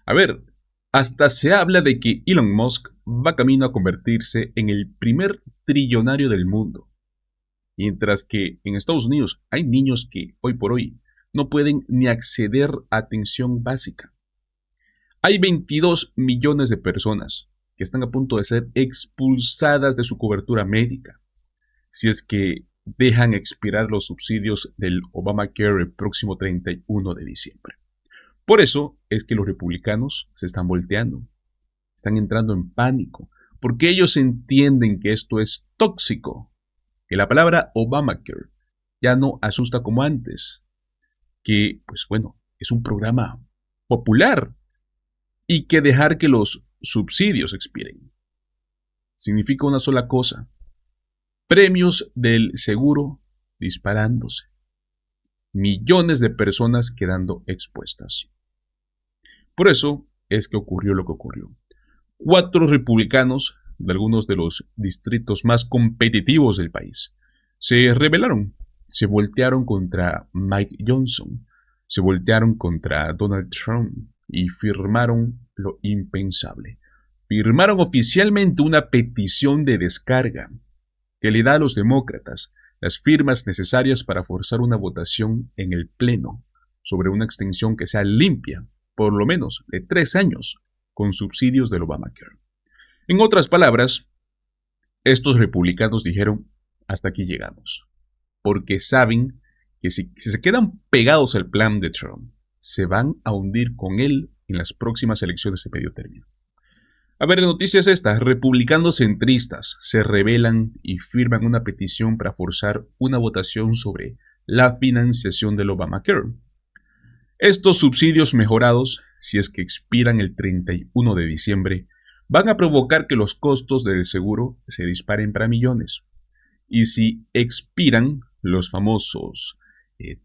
A ver, hasta se habla de que Elon Musk va camino a convertirse en el primer trillonario del mundo. Mientras que en Estados Unidos hay niños que hoy por hoy no pueden ni acceder a atención básica. Hay 22 millones de personas que están a punto de ser expulsadas de su cobertura médica si es que dejan expirar los subsidios del Obamacare el próximo 31 de diciembre. Por eso es que los republicanos se están volteando, están entrando en pánico, porque ellos entienden que esto es tóxico, que la palabra Obamacare ya no asusta como antes, que, pues bueno, es un programa popular y que dejar que los subsidios expiren significa una sola cosa: premios del seguro disparándose, millones de personas quedando expuestas. Por eso es que ocurrió lo que ocurrió. 4 republicanos de algunos de los distritos más competitivos del país se rebelaron, se voltearon contra Mike Johnson, se voltearon contra Donald Trump y firmaron lo impensable. Firmaron oficialmente una petición de descarga que le da a los demócratas las firmas necesarias para forzar una votación en el Pleno sobre una extensión que sea limpia, por lo menos de 3 años, con subsidios del Obamacare. En otras palabras, estos republicanos dijeron: hasta aquí llegamos, porque saben que si se quedan pegados al plan de Trump, se van a hundir con él en las próximas elecciones de medio término. A ver, la noticia es esta: republicanos centristas se rebelan y firman una petición para forzar una votación sobre la financiación del Obamacare. Estos subsidios mejorados, si es que expiran el 31 de diciembre, van a provocar que los costos del seguro se disparen para millones. Y si expiran los famosos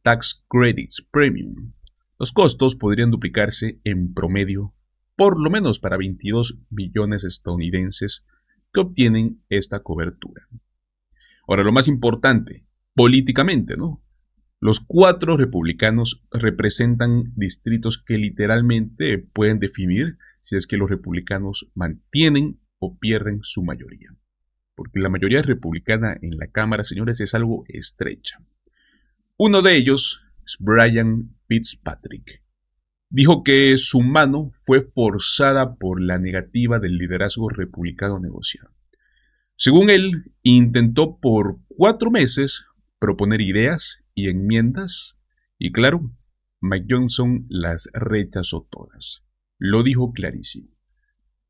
tax credits premium, los costos podrían duplicarse en promedio, por lo menos para 22 millones de estadounidenses que obtienen esta cobertura. Ahora, lo más importante, políticamente, ¿no? Los 4 republicanos representan distritos que literalmente pueden definir si es que los republicanos mantienen o pierden su mayoría. Porque la mayoría republicana en la Cámara, señores, es algo estrecha. Uno de ellos es Brian Fitzpatrick. Dijo que su mano fue forzada por la negativa del liderazgo republicano a negociar. Según él, intentó por 4 meses proponer ideas y enmiendas y claro, Mike Johnson las rechazó todas. Lo dijo clarísimo.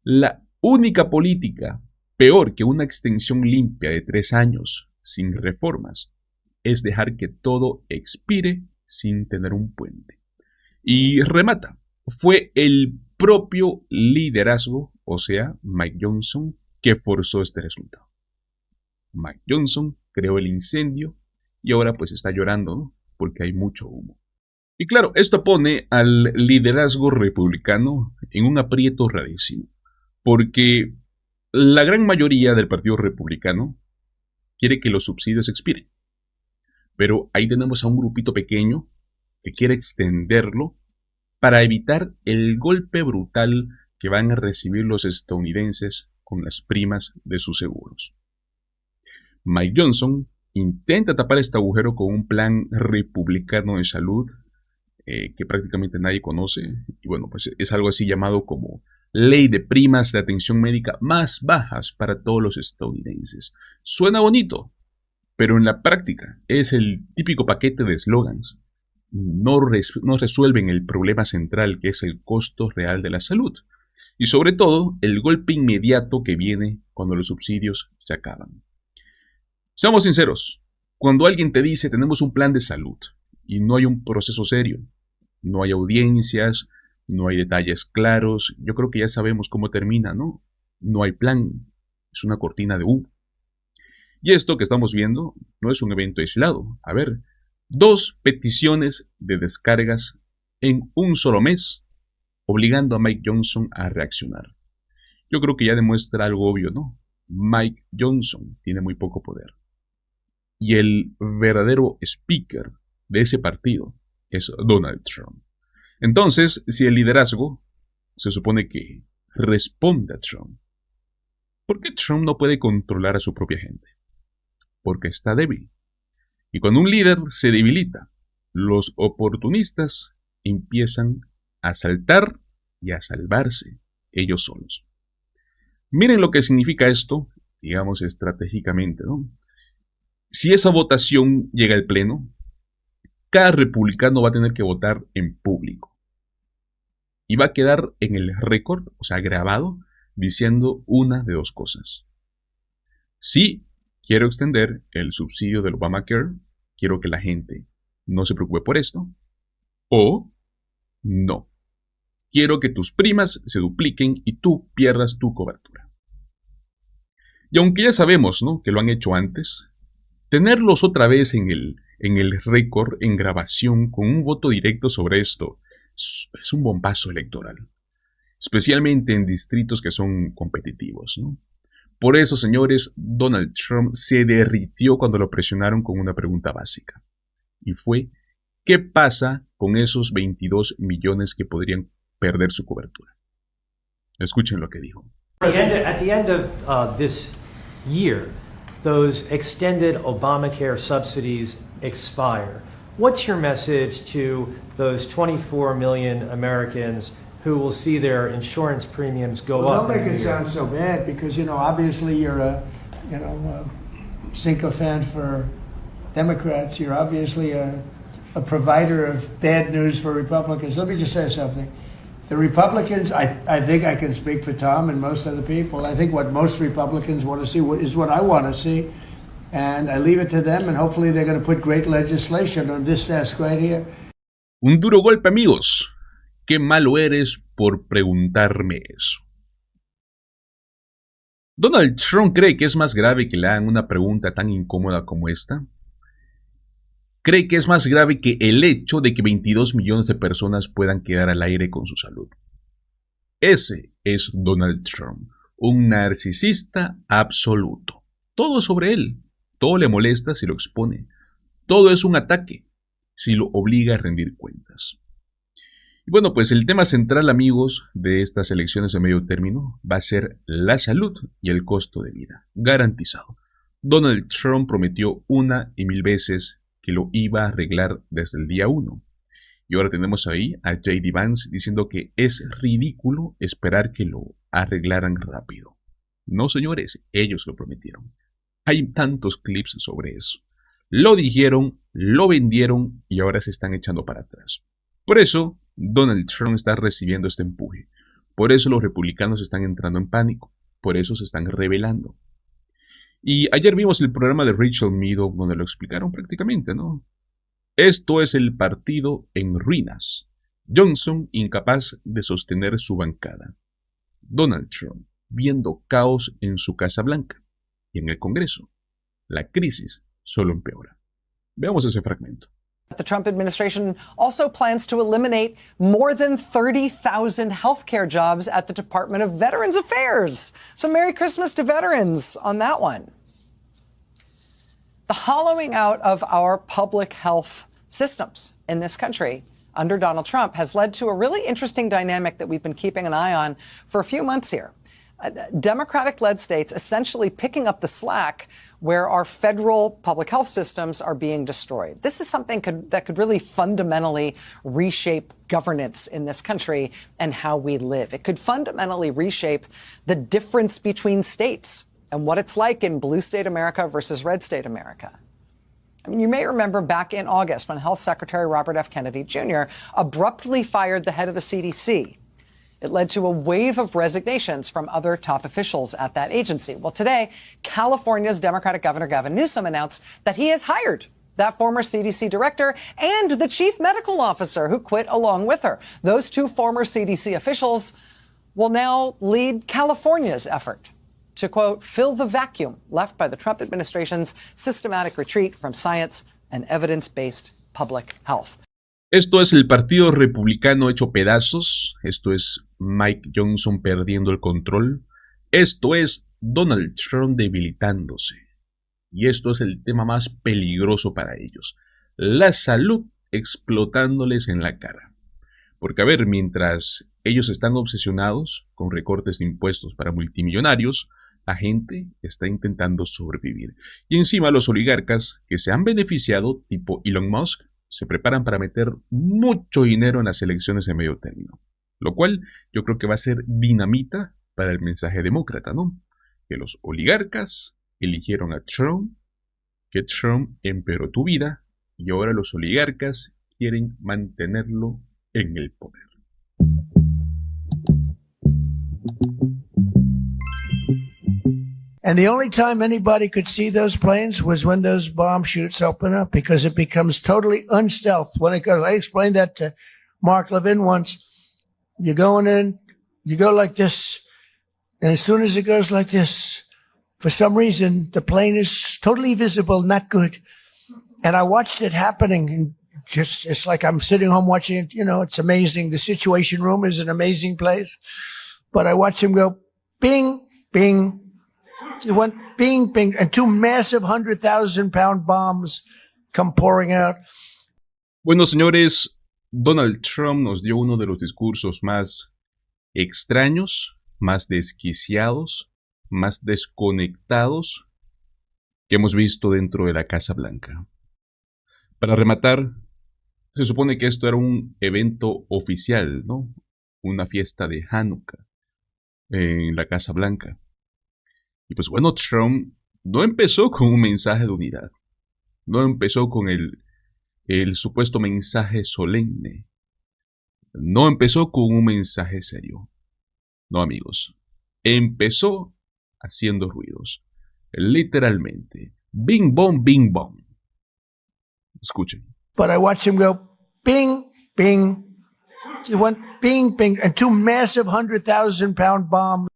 La única política peor que una extensión limpia de 3 años sin reformas es dejar que todo expire sin tener un puente. Y remata, fue el propio liderazgo, o sea, Mike Johnson, que forzó este resultado. Mike Johnson creó el incendio y ahora pues está llorando, ¿no? Porque hay mucho humo. Y claro, esto pone al liderazgo republicano en un aprieto rarísimo, porque la gran mayoría del Partido Republicano quiere que los subsidios expiren. Pero ahí tenemos a un grupito pequeño que quiere extenderlo para evitar el golpe brutal que van a recibir los estadounidenses con las primas de sus seguros. Mike Johnson intenta tapar este agujero con un plan republicano de salud que prácticamente nadie conoce. Y bueno, pues es algo así llamado como ley de primas de atención médica más bajas para todos los estadounidenses. Suena bonito, pero en la práctica es el típico paquete de eslogans. No resuelven el problema central que es el costo real de la salud. Y sobre todo, el golpe inmediato que viene cuando los subsidios se acaban. Seamos sinceros, cuando alguien te dice tenemos un plan de salud y no hay un proceso serio, no hay audiencias, no hay detalles claros, yo creo que ya sabemos cómo termina, ¿no? No hay plan, es una cortina de humo. Y esto que estamos viendo no es un evento aislado. A ver, 2 peticiones de descargas en un solo mes, obligando a Mike Johnson a reaccionar. Yo creo que ya demuestra algo obvio, ¿no? Mike Johnson tiene muy poco poder. Y el verdadero speaker de ese partido es Donald Trump. Entonces, si el liderazgo se supone que responde a Trump, ¿por qué Trump no puede controlar a su propia gente? Porque está débil. Y cuando un líder se debilita, los oportunistas empiezan a saltar y a salvarse ellos solos. Miren lo que significa esto, digamos estratégicamente, ¿no? Si esa votación llega al pleno, cada republicano va a tener que votar en público. Y va a quedar en el récord, o sea, grabado, diciendo una de 2 cosas. Sí, quiero extender el subsidio del Obamacare, quiero que la gente no se preocupe por esto. O no, quiero que tus primas se dupliquen y tú pierdas tu cobertura. Y aunque ya sabemos, ¿no?, que lo han hecho antes, tenerlos otra vez en el récord, en grabación, con un voto directo sobre esto, es un bombazo electoral. Especialmente en distritos que son competitivos, ¿no? Por eso, señores, Donald Trump se derritió cuando lo presionaron con una pregunta básica. Y fue, ¿qué pasa con esos 22 millones que podrían perder su cobertura? Escuchen lo que dijo. At the end of this year, those extended Obamacare subsidies expire. What's your message to those 24 million Americans who will see their insurance premiums go up? Don't make it sound so bad because, you know, obviously you're a sycophant for Democrats. You're obviously a provider of bad news for Republicans. Let me just say something. The Republicans, I think I can speak for Tom and most other people. I think what most Republicans want to see is what I want to see. And I leave it to them, and hopefully they're going to put great legislation on this desk right here. Un duro golpe, amigos. Qué malo eres por preguntarme eso. ¿Donald Trump cree que es más grave que le hagan una pregunta tan incómoda como esta? ¿Cree que es más grave que el hecho de que 22 millones de personas puedan quedar al aire con su salud? Ese es Donald Trump, un narcisista absoluto. Todo sobre él. Todo le molesta si lo expone. Todo es un ataque si lo obliga a rendir cuentas. Y bueno, pues el tema central, amigos, de estas elecciones de medio término va a ser la salud y el costo de vida. Garantizado. Donald Trump prometió 1 y 1000 veces que lo iba a arreglar desde el día 1. Y ahora tenemos ahí a J.D. Vance diciendo que es ridículo esperar que lo arreglaran rápido. No, señores, ellos lo prometieron. Hay tantos clips sobre eso. Lo dijeron, lo vendieron y ahora se están echando para atrás. Por eso, Donald Trump está recibiendo este empuje. Por eso los republicanos están entrando en pánico. Por eso se están rebelando. Y ayer vimos el programa de Rachel Maddow donde lo explicaron prácticamente, ¿no? Esto es el partido en ruinas. Johnson incapaz de sostener su bancada. Donald Trump viendo caos en su Casa Blanca y en el Congreso. La crisis solo empeora. Veamos ese fragmento. The Trump administration also plans to eliminate more than 30,000 healthcare jobs at the Department of Veterans Affairs. So Merry Christmas to veterans on that one. The hollowing out of our public health systems in this country under Donald Trump has led to a really interesting dynamic that we've been keeping an eye on for a few months here. Democratic-led states essentially picking up the slack where our federal public health systems are being destroyed. This is something that could really fundamentally reshape governance in this country and how we live. It could fundamentally reshape the difference between states and what it's like in blue state America versus red state America. I mean, you may remember back in August when Health Secretary Robert F. Kennedy Jr. abruptly fired the head of the CDC. It led to a wave of resignations from other top officials at that agency. Well, today, California's Democratic Governor Gavin Newsom announced that he has hired that former CDC director and the chief medical officer who quit along with her. Those two former CDC officials will now lead California's effort to, quote, fill the vacuum left by the Trump administration's systematic retreat from science and evidence-based public health. Esto es el Partido Republicano hecho pedazos. Esto es Mike Johnson perdiendo el control. Esto es Donald Trump debilitándose. Y esto es el tema más peligroso para ellos. La salud explotándoles en la cara. Porque, a ver, mientras ellos están obsesionados con recortes de impuestos para multimillonarios, la gente está intentando sobrevivir. Y encima los oligarcas que se han beneficiado, tipo Elon Musk, se preparan para meter mucho dinero en las elecciones de medio término. Lo cual yo creo que va a ser dinamita para el mensaje demócrata, ¿no? Que los oligarcas eligieron a Trump, que Trump empeoró tu vida y ahora los oligarcas quieren mantenerlo en el poder. And the only time anybody could see those planes was when those bomb chutes open up, because it becomes totally unstealth when it goes. I explained that to Mark Levin once. You're going in, you go like this, and as soon as it goes like this, for some reason, the plane is totally visible, not good. And I watched it happening, and just, it's like I'm sitting home watching it. You know, it's amazing. The Situation Room is an amazing place. But I watched him go, bing, bing. It went bing, bing, and two massive 100,000-pound bombs come pouring out. Bueno, señores, Donald Trump nos dio uno de los discursos más extraños, más desquiciados, más desconectados que hemos visto dentro de la Casa Blanca. Para rematar, se supone que esto era un evento oficial, ¿no? Una fiesta de Hanukkah en la Casa Blanca. Y pues bueno, Trump no empezó con un mensaje de unidad. No empezó con el supuesto mensaje solemne. No empezó con un mensaje serio. No, amigos. Empezó haciendo ruidos. Literalmente. Bing bong, bing bong. Escuchen. But I watched him go bing, bing. It went bing, bing, and two massive 100,000-pound bombs.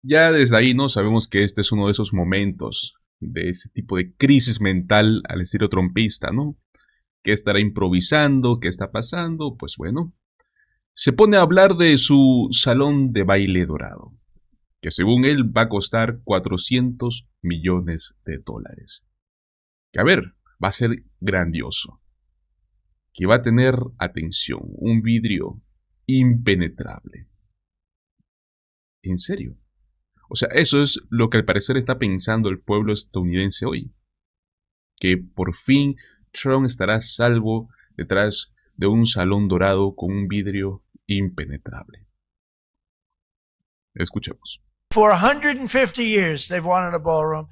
Ya desde ahí no sabemos que este es uno de esos momentos de ese tipo de crisis mental al estilo trumpista, ¿no? ¿Qué estará improvisando? ¿Qué está pasando? Pues bueno, se pone a hablar de su salón de baile dorado, que según él va a costar $400 millones. Que a ver, va a ser grandioso. Que va a tener, atención, un vidrio impenetrable. ¿En serio? O sea, eso es lo que al parecer está pensando el pueblo estadounidense hoy. Que por fin Trump estará a salvo detrás de un salón dorado con un vidrio impenetrable. Escuchemos. For 150 years, they've wanted a ballroom,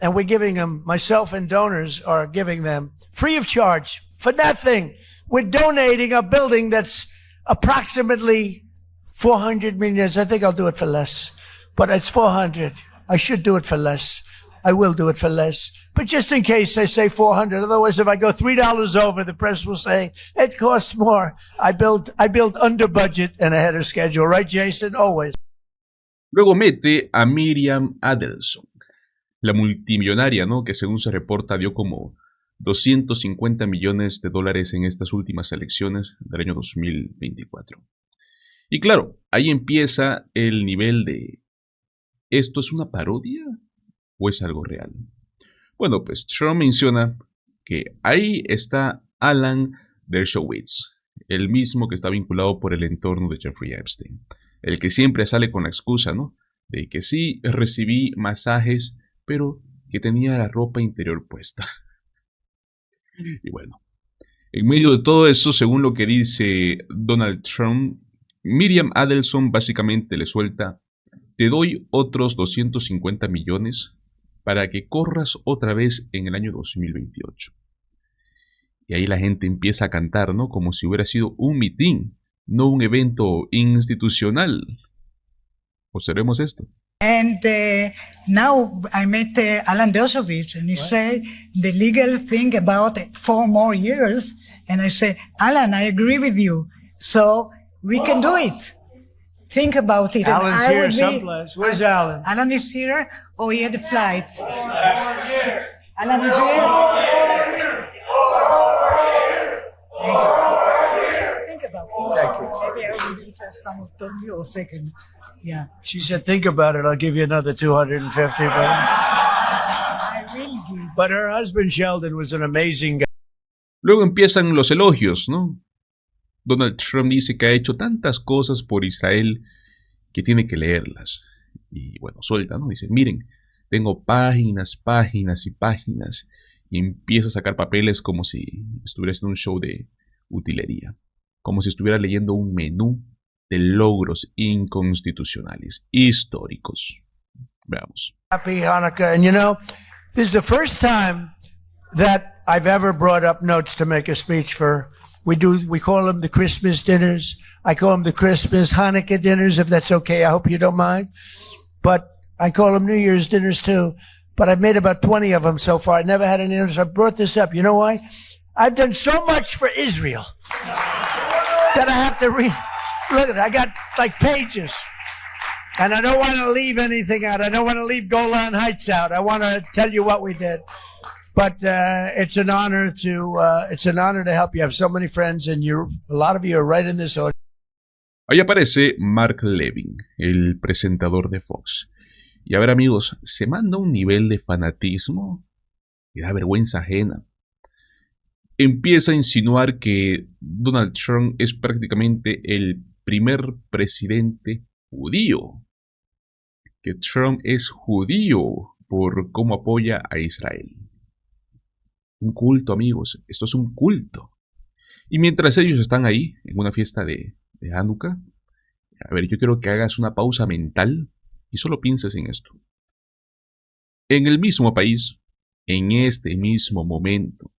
and we're giving them, myself and donors are giving them free of charge for nothing. We're donating a building that's approximately 400 million. I think I'll do it for less, but it's 400. I should do it for less. I will do it for less. But just in case I say 400, otherwise if I go $3 over, the press will say it costs more. I build under budget and ahead of schedule, right, Jason? Always. Luego mete a Miriam Adelson, la multimillonaria, ¿no? Que según se reporta dio como 250 millones de dólares en estas últimas elecciones del año 2024. Y claro, ahí empieza el nivel de ¿esto es una parodia o es algo real? Bueno, pues Trump menciona que ahí está Alan Dershowitz, el mismo que está vinculado por el entorno de Jeffrey Epstein, el que siempre sale con la excusa, ¿no? De que sí recibí masajes, pero que tenía la ropa interior puesta. Y bueno, en medio de todo eso, según lo que dice Donald Trump, Miriam Adelson básicamente le suelta: te doy otros 250 millones para que corras otra vez en el año 2028. Y ahí la gente empieza a cantar, ¿no? Como si hubiera sido un mitin, no un evento institucional. Observemos esto. And now I met Alan Dershowitz, and he said the legal thing about 4 more years. And I said, Alan, I agree with you. So we can do it. Think about it. Alan's here someplace. Where's Alan? Alan is here, or he had a flight? Alan is here. Think about it. Thank you. Maybe I will be the first one who told you, or second. Yeah. She said, think about it. I'll give you another 250. I will give. But her husband, Sheldon, was an amazing guy. Luego empiezan los elogios, ¿no? Donald Trump dice que ha hecho tantas cosas por Israel que tiene que leerlas. Y bueno, suelta, ¿no? Dice, miren, tengo páginas, páginas y páginas. Y empieza a sacar papeles como si estuviera haciendo un show de utilería. Como si estuviera leyendo un menú de logros inconstitucionales, históricos. Veamos. Happy Hanukkah. And you know, this is the first time that I've ever brought up notes to make a speech for. We call them the Christmas dinners. I call them the Christmas Hanukkah dinners, if that's okay. I hope you don't mind. But I call them New Year's dinners too. But I've made about 20 of them so far. I never had any others. I brought this up. You know why? I've done so much for Israel that I have to read. Look at it. I got like pages. And I don't want to leave anything out. I don't want to leave Golan Heights out. I want to tell you what we did. But it's an honor to help you. I have so many friends, and a lot of you are right in this audience. Ahí aparece Mark Levin, el presentador de Fox. Y a ver, amigos, se manda un nivel de fanatismo que da vergüenza ajena. Empieza a insinuar que Donald Trump es prácticamente el primer presidente judío. Que Trump es judío por cómo apoya a Israel. Un culto, amigos. Esto es un culto. Y mientras ellos están ahí, en una fiesta de Hanukkah, a ver, yo quiero que hagas una pausa mental y solo pienses en esto. En el mismo país, en este mismo momento,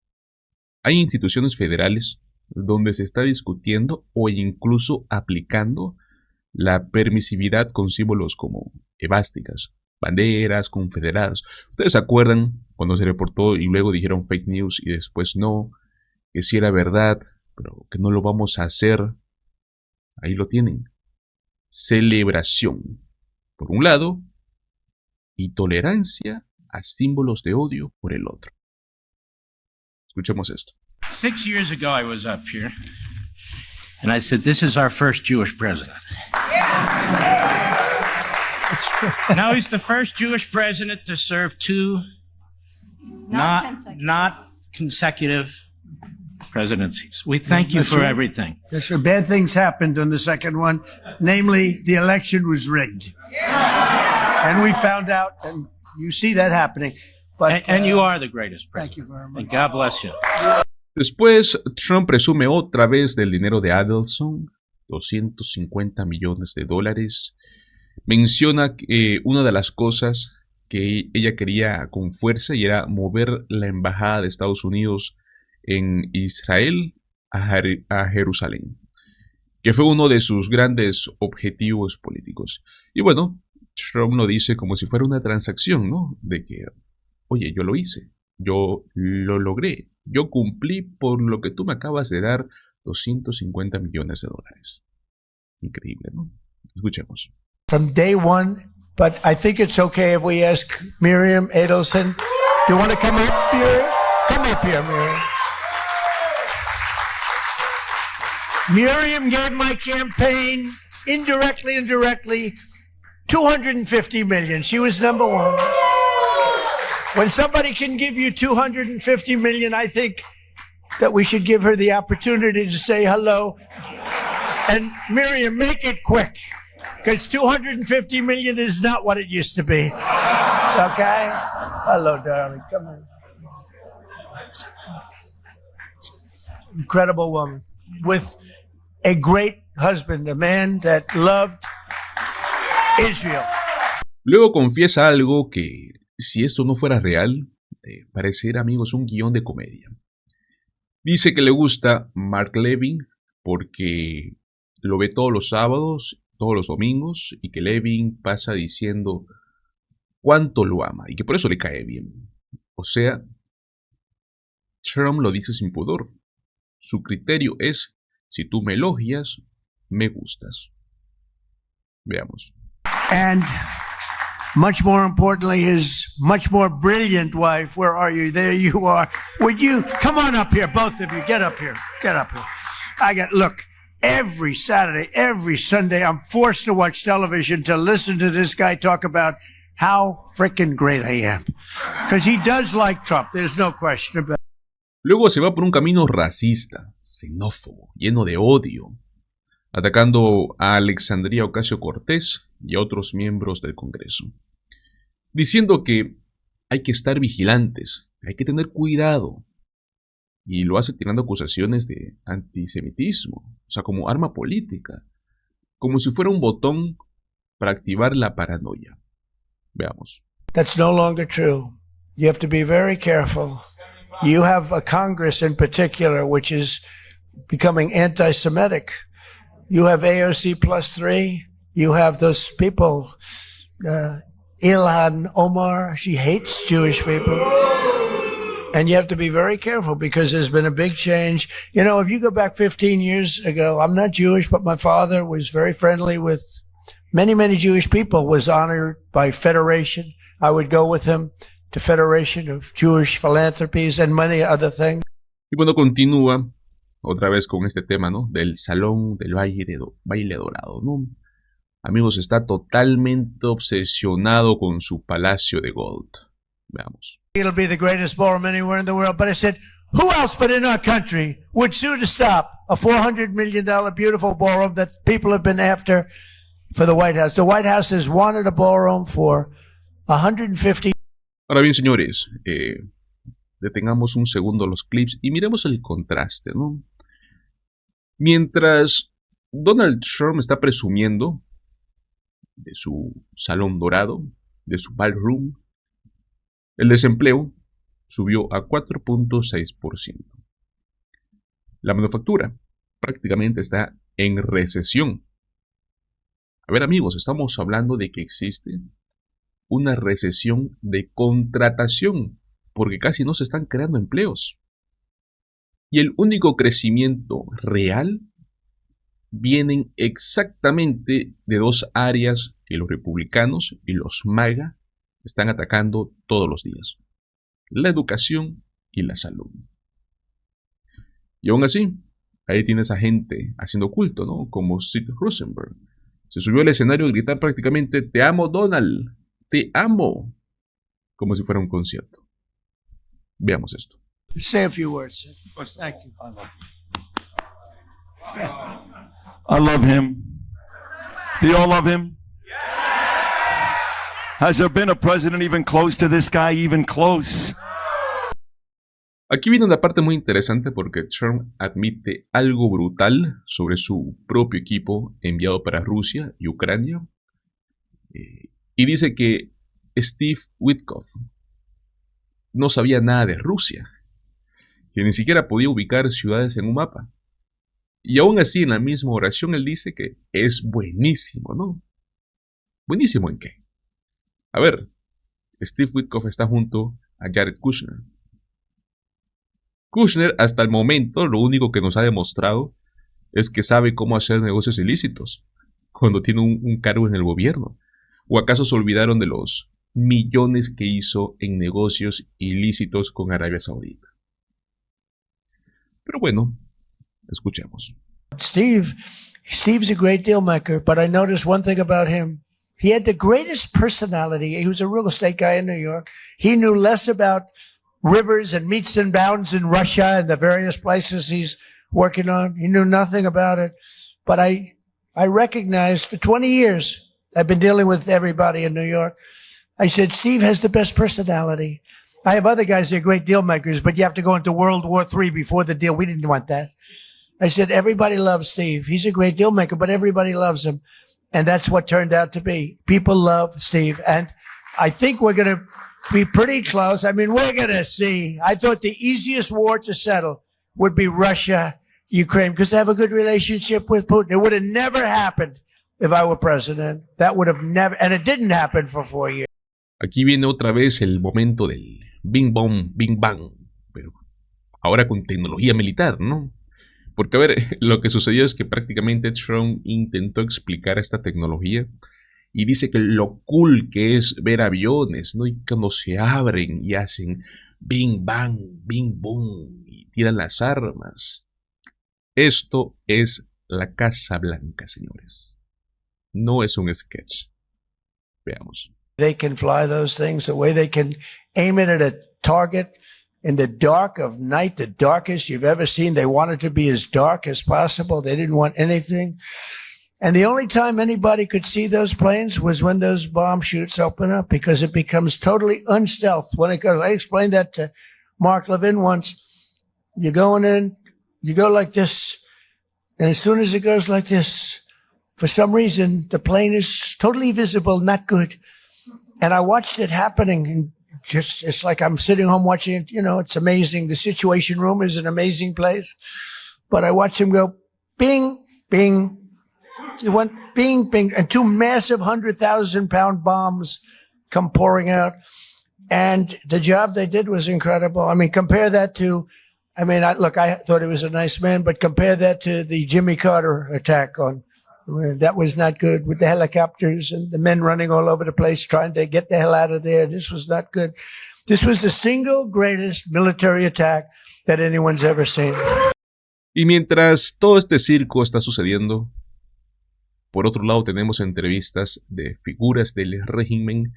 hay instituciones federales donde se está discutiendo o incluso aplicando la permisividad con símbolos como evásticas, banderas confederadas. ¿Ustedes se acuerdan cuando se reportó y luego dijeron fake news y después no, que sí era verdad, pero que no lo vamos a hacer? Ahí lo tienen. Celebración, por un lado, y tolerancia a símbolos de odio por el otro. Escuchemos esto. 6 years ago, I was up here, and I said, this is our first Jewish president. Now he's the first Jewish president to serve 2 not consecutive presidencies. We thank you for everything. Yes, sir. Bad things happened on the second one. Namely, the election was rigged. And we found out, and you see that happening. But, and you are the greatest president. Thank you very much. And God bless you. Después, Trump presume otra vez del dinero de Adelson, 250 millones de dólares, menciona que una de las cosas que ella quería con fuerza y era mover la embajada de Estados Unidos en Israel a Jerusalén, que fue uno de sus grandes objetivos políticos. Y bueno, Trump lo dice como si fuera una transacción, ¿no? De que, oye, yo lo hice, yo lo logré, yo cumplí por lo que tú me acabas de dar $250 millones. Increíble, ¿no? Escuchemos. From day one, but I think it's okay if we ask Miriam Edelson. Do you want to come up here? Come up here, Miriam. Miriam gave my campaign indirectly and directly $250 million. She was number one. When somebody can give you $250 million, I think that we should give her the opportunity to say hello. And Miriam, make it quick, because $250 million is not what it used to be. Okay? Hello, darling. Come on. Incredible woman with a great husband, a man that loved Israel. Luego confiesa algo que, si esto no fuera real, pareciera, amigos, un guión de comedia. Dice que le gusta Mark Levin porque lo ve todos los sábados, todos los domingos, y que Levin pasa diciendo cuánto lo ama y que por eso le cae bien. O sea, Trump lo dice sin pudor. Su criterio es: si tú me elogias, me gustas. Veamos. And much more importantly, his much more brilliant wife. Where are you? There you are. Would you come on up here, both of you? Get up here. Get up here. Look, every Saturday, every Sunday, I'm forced to watch television to listen to this guy talk about how freaking great I am. Because he does like Trump. There's no question about it. Luego se va por un camino racista, xenófobo, lleno de odio, atacando a Alexandria Ocasio-Cortez y a otros miembros del Congreso, diciendo que hay que estar vigilantes, hay que tener cuidado, y lo hace tirando acusaciones de antisemitismo, o sea, como arma política, como si fuera un botón para activar la paranoia. Veamos. That's no longer true. You have to be very careful. You have a Congress in particular which is becoming anti-Semitic. You have AOC +3. You have those people, Ilhan Omar, she hates Jewish people. And you have to be very careful because there's been a big change. You know, if you go back 15 years ago, I'm not Jewish, but my father was very friendly with many, many Jewish people, was honored by Federation. I would go with him to Federation of Jewish Philanthropies and many other things. Y cuando continúa otra vez con este tema, ¿no? Del salón del baile dorado, ¿no? Amigos, está totalmente obsesionado con su palacio de gold. Veamos. It'll be the greatest ballroom anywhere in the world. But I said, who else but in our country would sue to stop a $400 million beautiful ballroom that people have been after for the White House? The White House has wanted a ballroom for 150. Ahora bien, señores, detengamos un segundo los clips y miremos el contraste, ¿no? Mientras Donald Trump está presumiendo de su salón dorado, de su ballroom, el desempleo subió a 4.6%. La manufactura prácticamente está en recesión. A ver, amigos, estamos hablando de que existe una recesión de contratación, porque casi no se están creando empleos. Y el único crecimiento real vienen exactamente de dos áreas que los republicanos y los MAGA están atacando todos los días: la educación y la salud. Y aún así, ahí tienes a gente haciendo culto, ¿no? Como Sid Rosenberg. Se subió al escenario a gritar prácticamente: "Te amo, Donald, te amo", como si fuera un concierto. Veamos esto. Say a few words. Thank you. I love him. Do you all love him? Has there been a president even close to this guy, even close? Aquí viene una parte muy interesante porque Trump admite algo brutal sobre su propio equipo enviado para Rusia y Ucrania. Y dice que Steve Witkoff no sabía nada de Rusia, que ni siquiera podía ubicar ciudades en un mapa. Y aún así, en la misma oración, él dice que es buenísimo, ¿no? ¿Buenísimo en qué? A ver, Steve Witkoff está junto a Jared Kushner. Kushner, hasta el momento, lo único que nos ha demostrado es que sabe cómo hacer negocios ilícitos cuando tiene un cargo en el gobierno. ¿O acaso se olvidaron de los millones que hizo en negocios ilícitos con Arabia Saudita? Pero bueno, escuchemos. Steve's a great deal maker, but I noticed one thing about him. He had the greatest personality. He was a real estate guy in New York. He knew less about rivers and meets and bounds in Russia and the various places he's working on. He knew nothing about it. But I recognized for 20 years, I've been dealing with everybody in New York. I said, Steve has the best personality. I have other guys that are great deal makers, but you have to go into World War III before the deal. We didn't want that. I said, everybody loves Steve. He's a great deal maker, but everybody loves him. And that's what turned out to be. People love Steve. And I think we're going to be pretty close. I mean, we're going to see. I thought the easiest war to settle would be Russia, Ukraine, because they have a good relationship with Putin. It would have never happened if I were president. That would have never, and it didn't happen for 4 years. Aquí viene otra vez el momento del Bing Bong, Bing Bang, pero ahora con tecnología militar, ¿no? Porque, a ver, lo que sucedió es que prácticamente Trump intentó explicar esta tecnología y dice que lo cool que es ver aviones, ¿no? Y cuando se abren y hacen Bing Bang, Bing Boom y tiran las armas. Esto es la Casa Blanca, señores. No es un sketch. Veamos. They can fly those things, the way they can aim it at a target in the dark of night, the darkest you've ever seen. They wanted to be as dark as possible. They didn't want anything. And the only time anybody could see those planes was when those bomb chutes open up, because it becomes totally unstealth when it goes. I explained that to Mark Levin once. You're going in, you go like this, and as soon as it goes like this, for some reason, the plane is totally visible, not good. And I watched it happening, and just, it's like I'm sitting home watching it. You know, it's amazing. The Situation Room is an amazing place. But I watched him go, bing, bing. It went bing, bing, and two massive 100,000-pound bombs come pouring out. And the job they did was incredible. I mean, compare that to, I thought he was a nice man, but compare that to the Jimmy Carter attack on, that was not good, with the helicopters and the men running all over the place trying to get the hell out of there. This was not good. This was the single greatest military attack that anyone's ever seen. Y mientras todo este circo está sucediendo, por otro lado tenemos entrevistas de figuras del régimen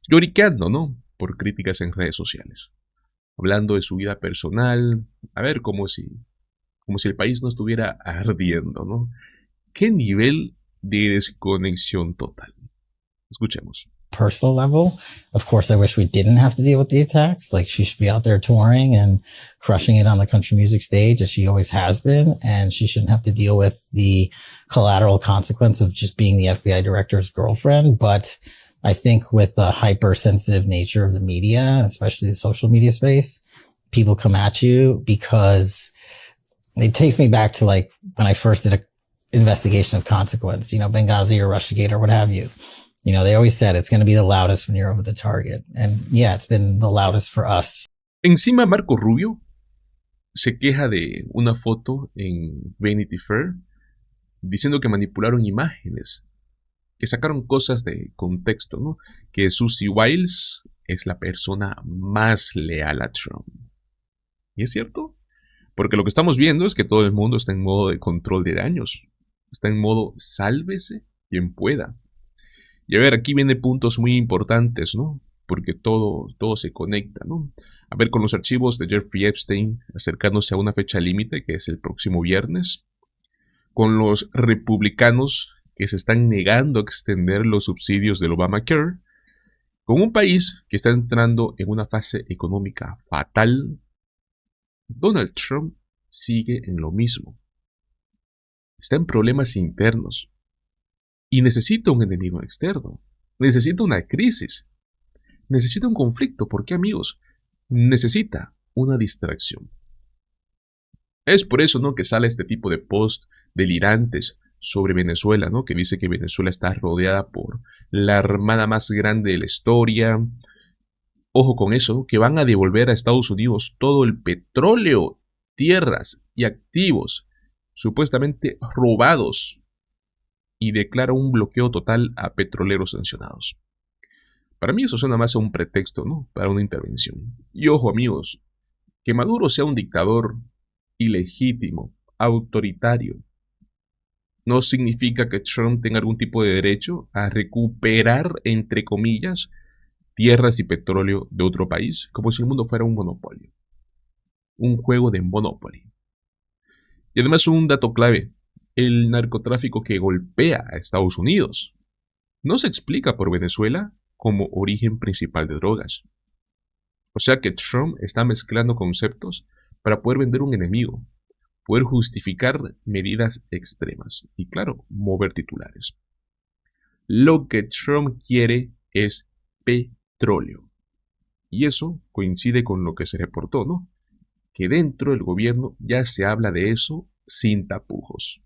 lloriqueando, ¿no? Por críticas en redes sociales. Hablando de su vida personal, a ver, como si el país no estuviera ardiendo, ¿no? ¿Qué nivel de desconexión total? Escuchemos. Personal level, of course, I wish we didn't have to deal with the attacks. Like, she should be out there touring and crushing it on the country music stage, as she always has been. And she shouldn't have to deal with the collateral consequence of just being the FBI director's girlfriend. But I think with the hypersensitive nature of the media, especially the social media space, people come at you because it takes me back to like when I first did a investigation of consequence, Benghazi or Russiagate or what have you. They always said it's going to be the loudest when you're over the target. And yeah, it's been the loudest for us. Encima, Marco Rubio se queja de una foto en Vanity Fair diciendo que manipularon imágenes, que sacaron cosas de contexto, ¿no? Que Susie Wiles es la persona más leal a Trump. ¿Y es cierto? Porque lo que estamos viendo es que todo el mundo está en modo de control de daños. Está en modo sálvese quien pueda. Y a ver, aquí vienen puntos muy importantes, ¿no? Porque todo se conecta, ¿no? A ver, con los archivos de Jeffrey Epstein acercándose a una fecha límite, que es el próximo viernes. Con los republicanos que se están negando a extender los subsidios del Obamacare. Con un país que está entrando en una fase económica fatal. Donald Trump sigue en lo mismo. Está en problemas internos y necesita un enemigo externo. necesita una crisis, necesita un conflicto. ¿Por qué, amigos? Necesita una distracción. Es por eso, ¿no?, que sale este tipo de posts delirantes sobre Venezuela, ¿no?, que dice que Venezuela está rodeada por la armada más grande de la historia. Ojo con eso, que van a devolver a Estados Unidos todo el petróleo, tierras y activos supuestamente robados, y declara un bloqueo total a petroleros sancionados. Para mí eso suena más a un pretexto, ¿no?, para una intervención. Y ojo, amigos, que Maduro sea un dictador ilegítimo, autoritario, no significa que Trump tenga algún tipo de derecho a recuperar, entre comillas, tierras y petróleo de otro país, como si el mundo fuera un monopolio. Un juego de Monopoly. Y además un dato clave, el narcotráfico que golpea a Estados Unidos no se explica por Venezuela como origen principal de drogas. O sea que Trump está mezclando conceptos para poder vender un enemigo, poder justificar medidas extremas y, claro, mover titulares. Lo que Trump quiere es petróleo. Y eso coincide con lo que se reportó, ¿no?, que dentro del gobierno ya se habla de eso sin tapujos.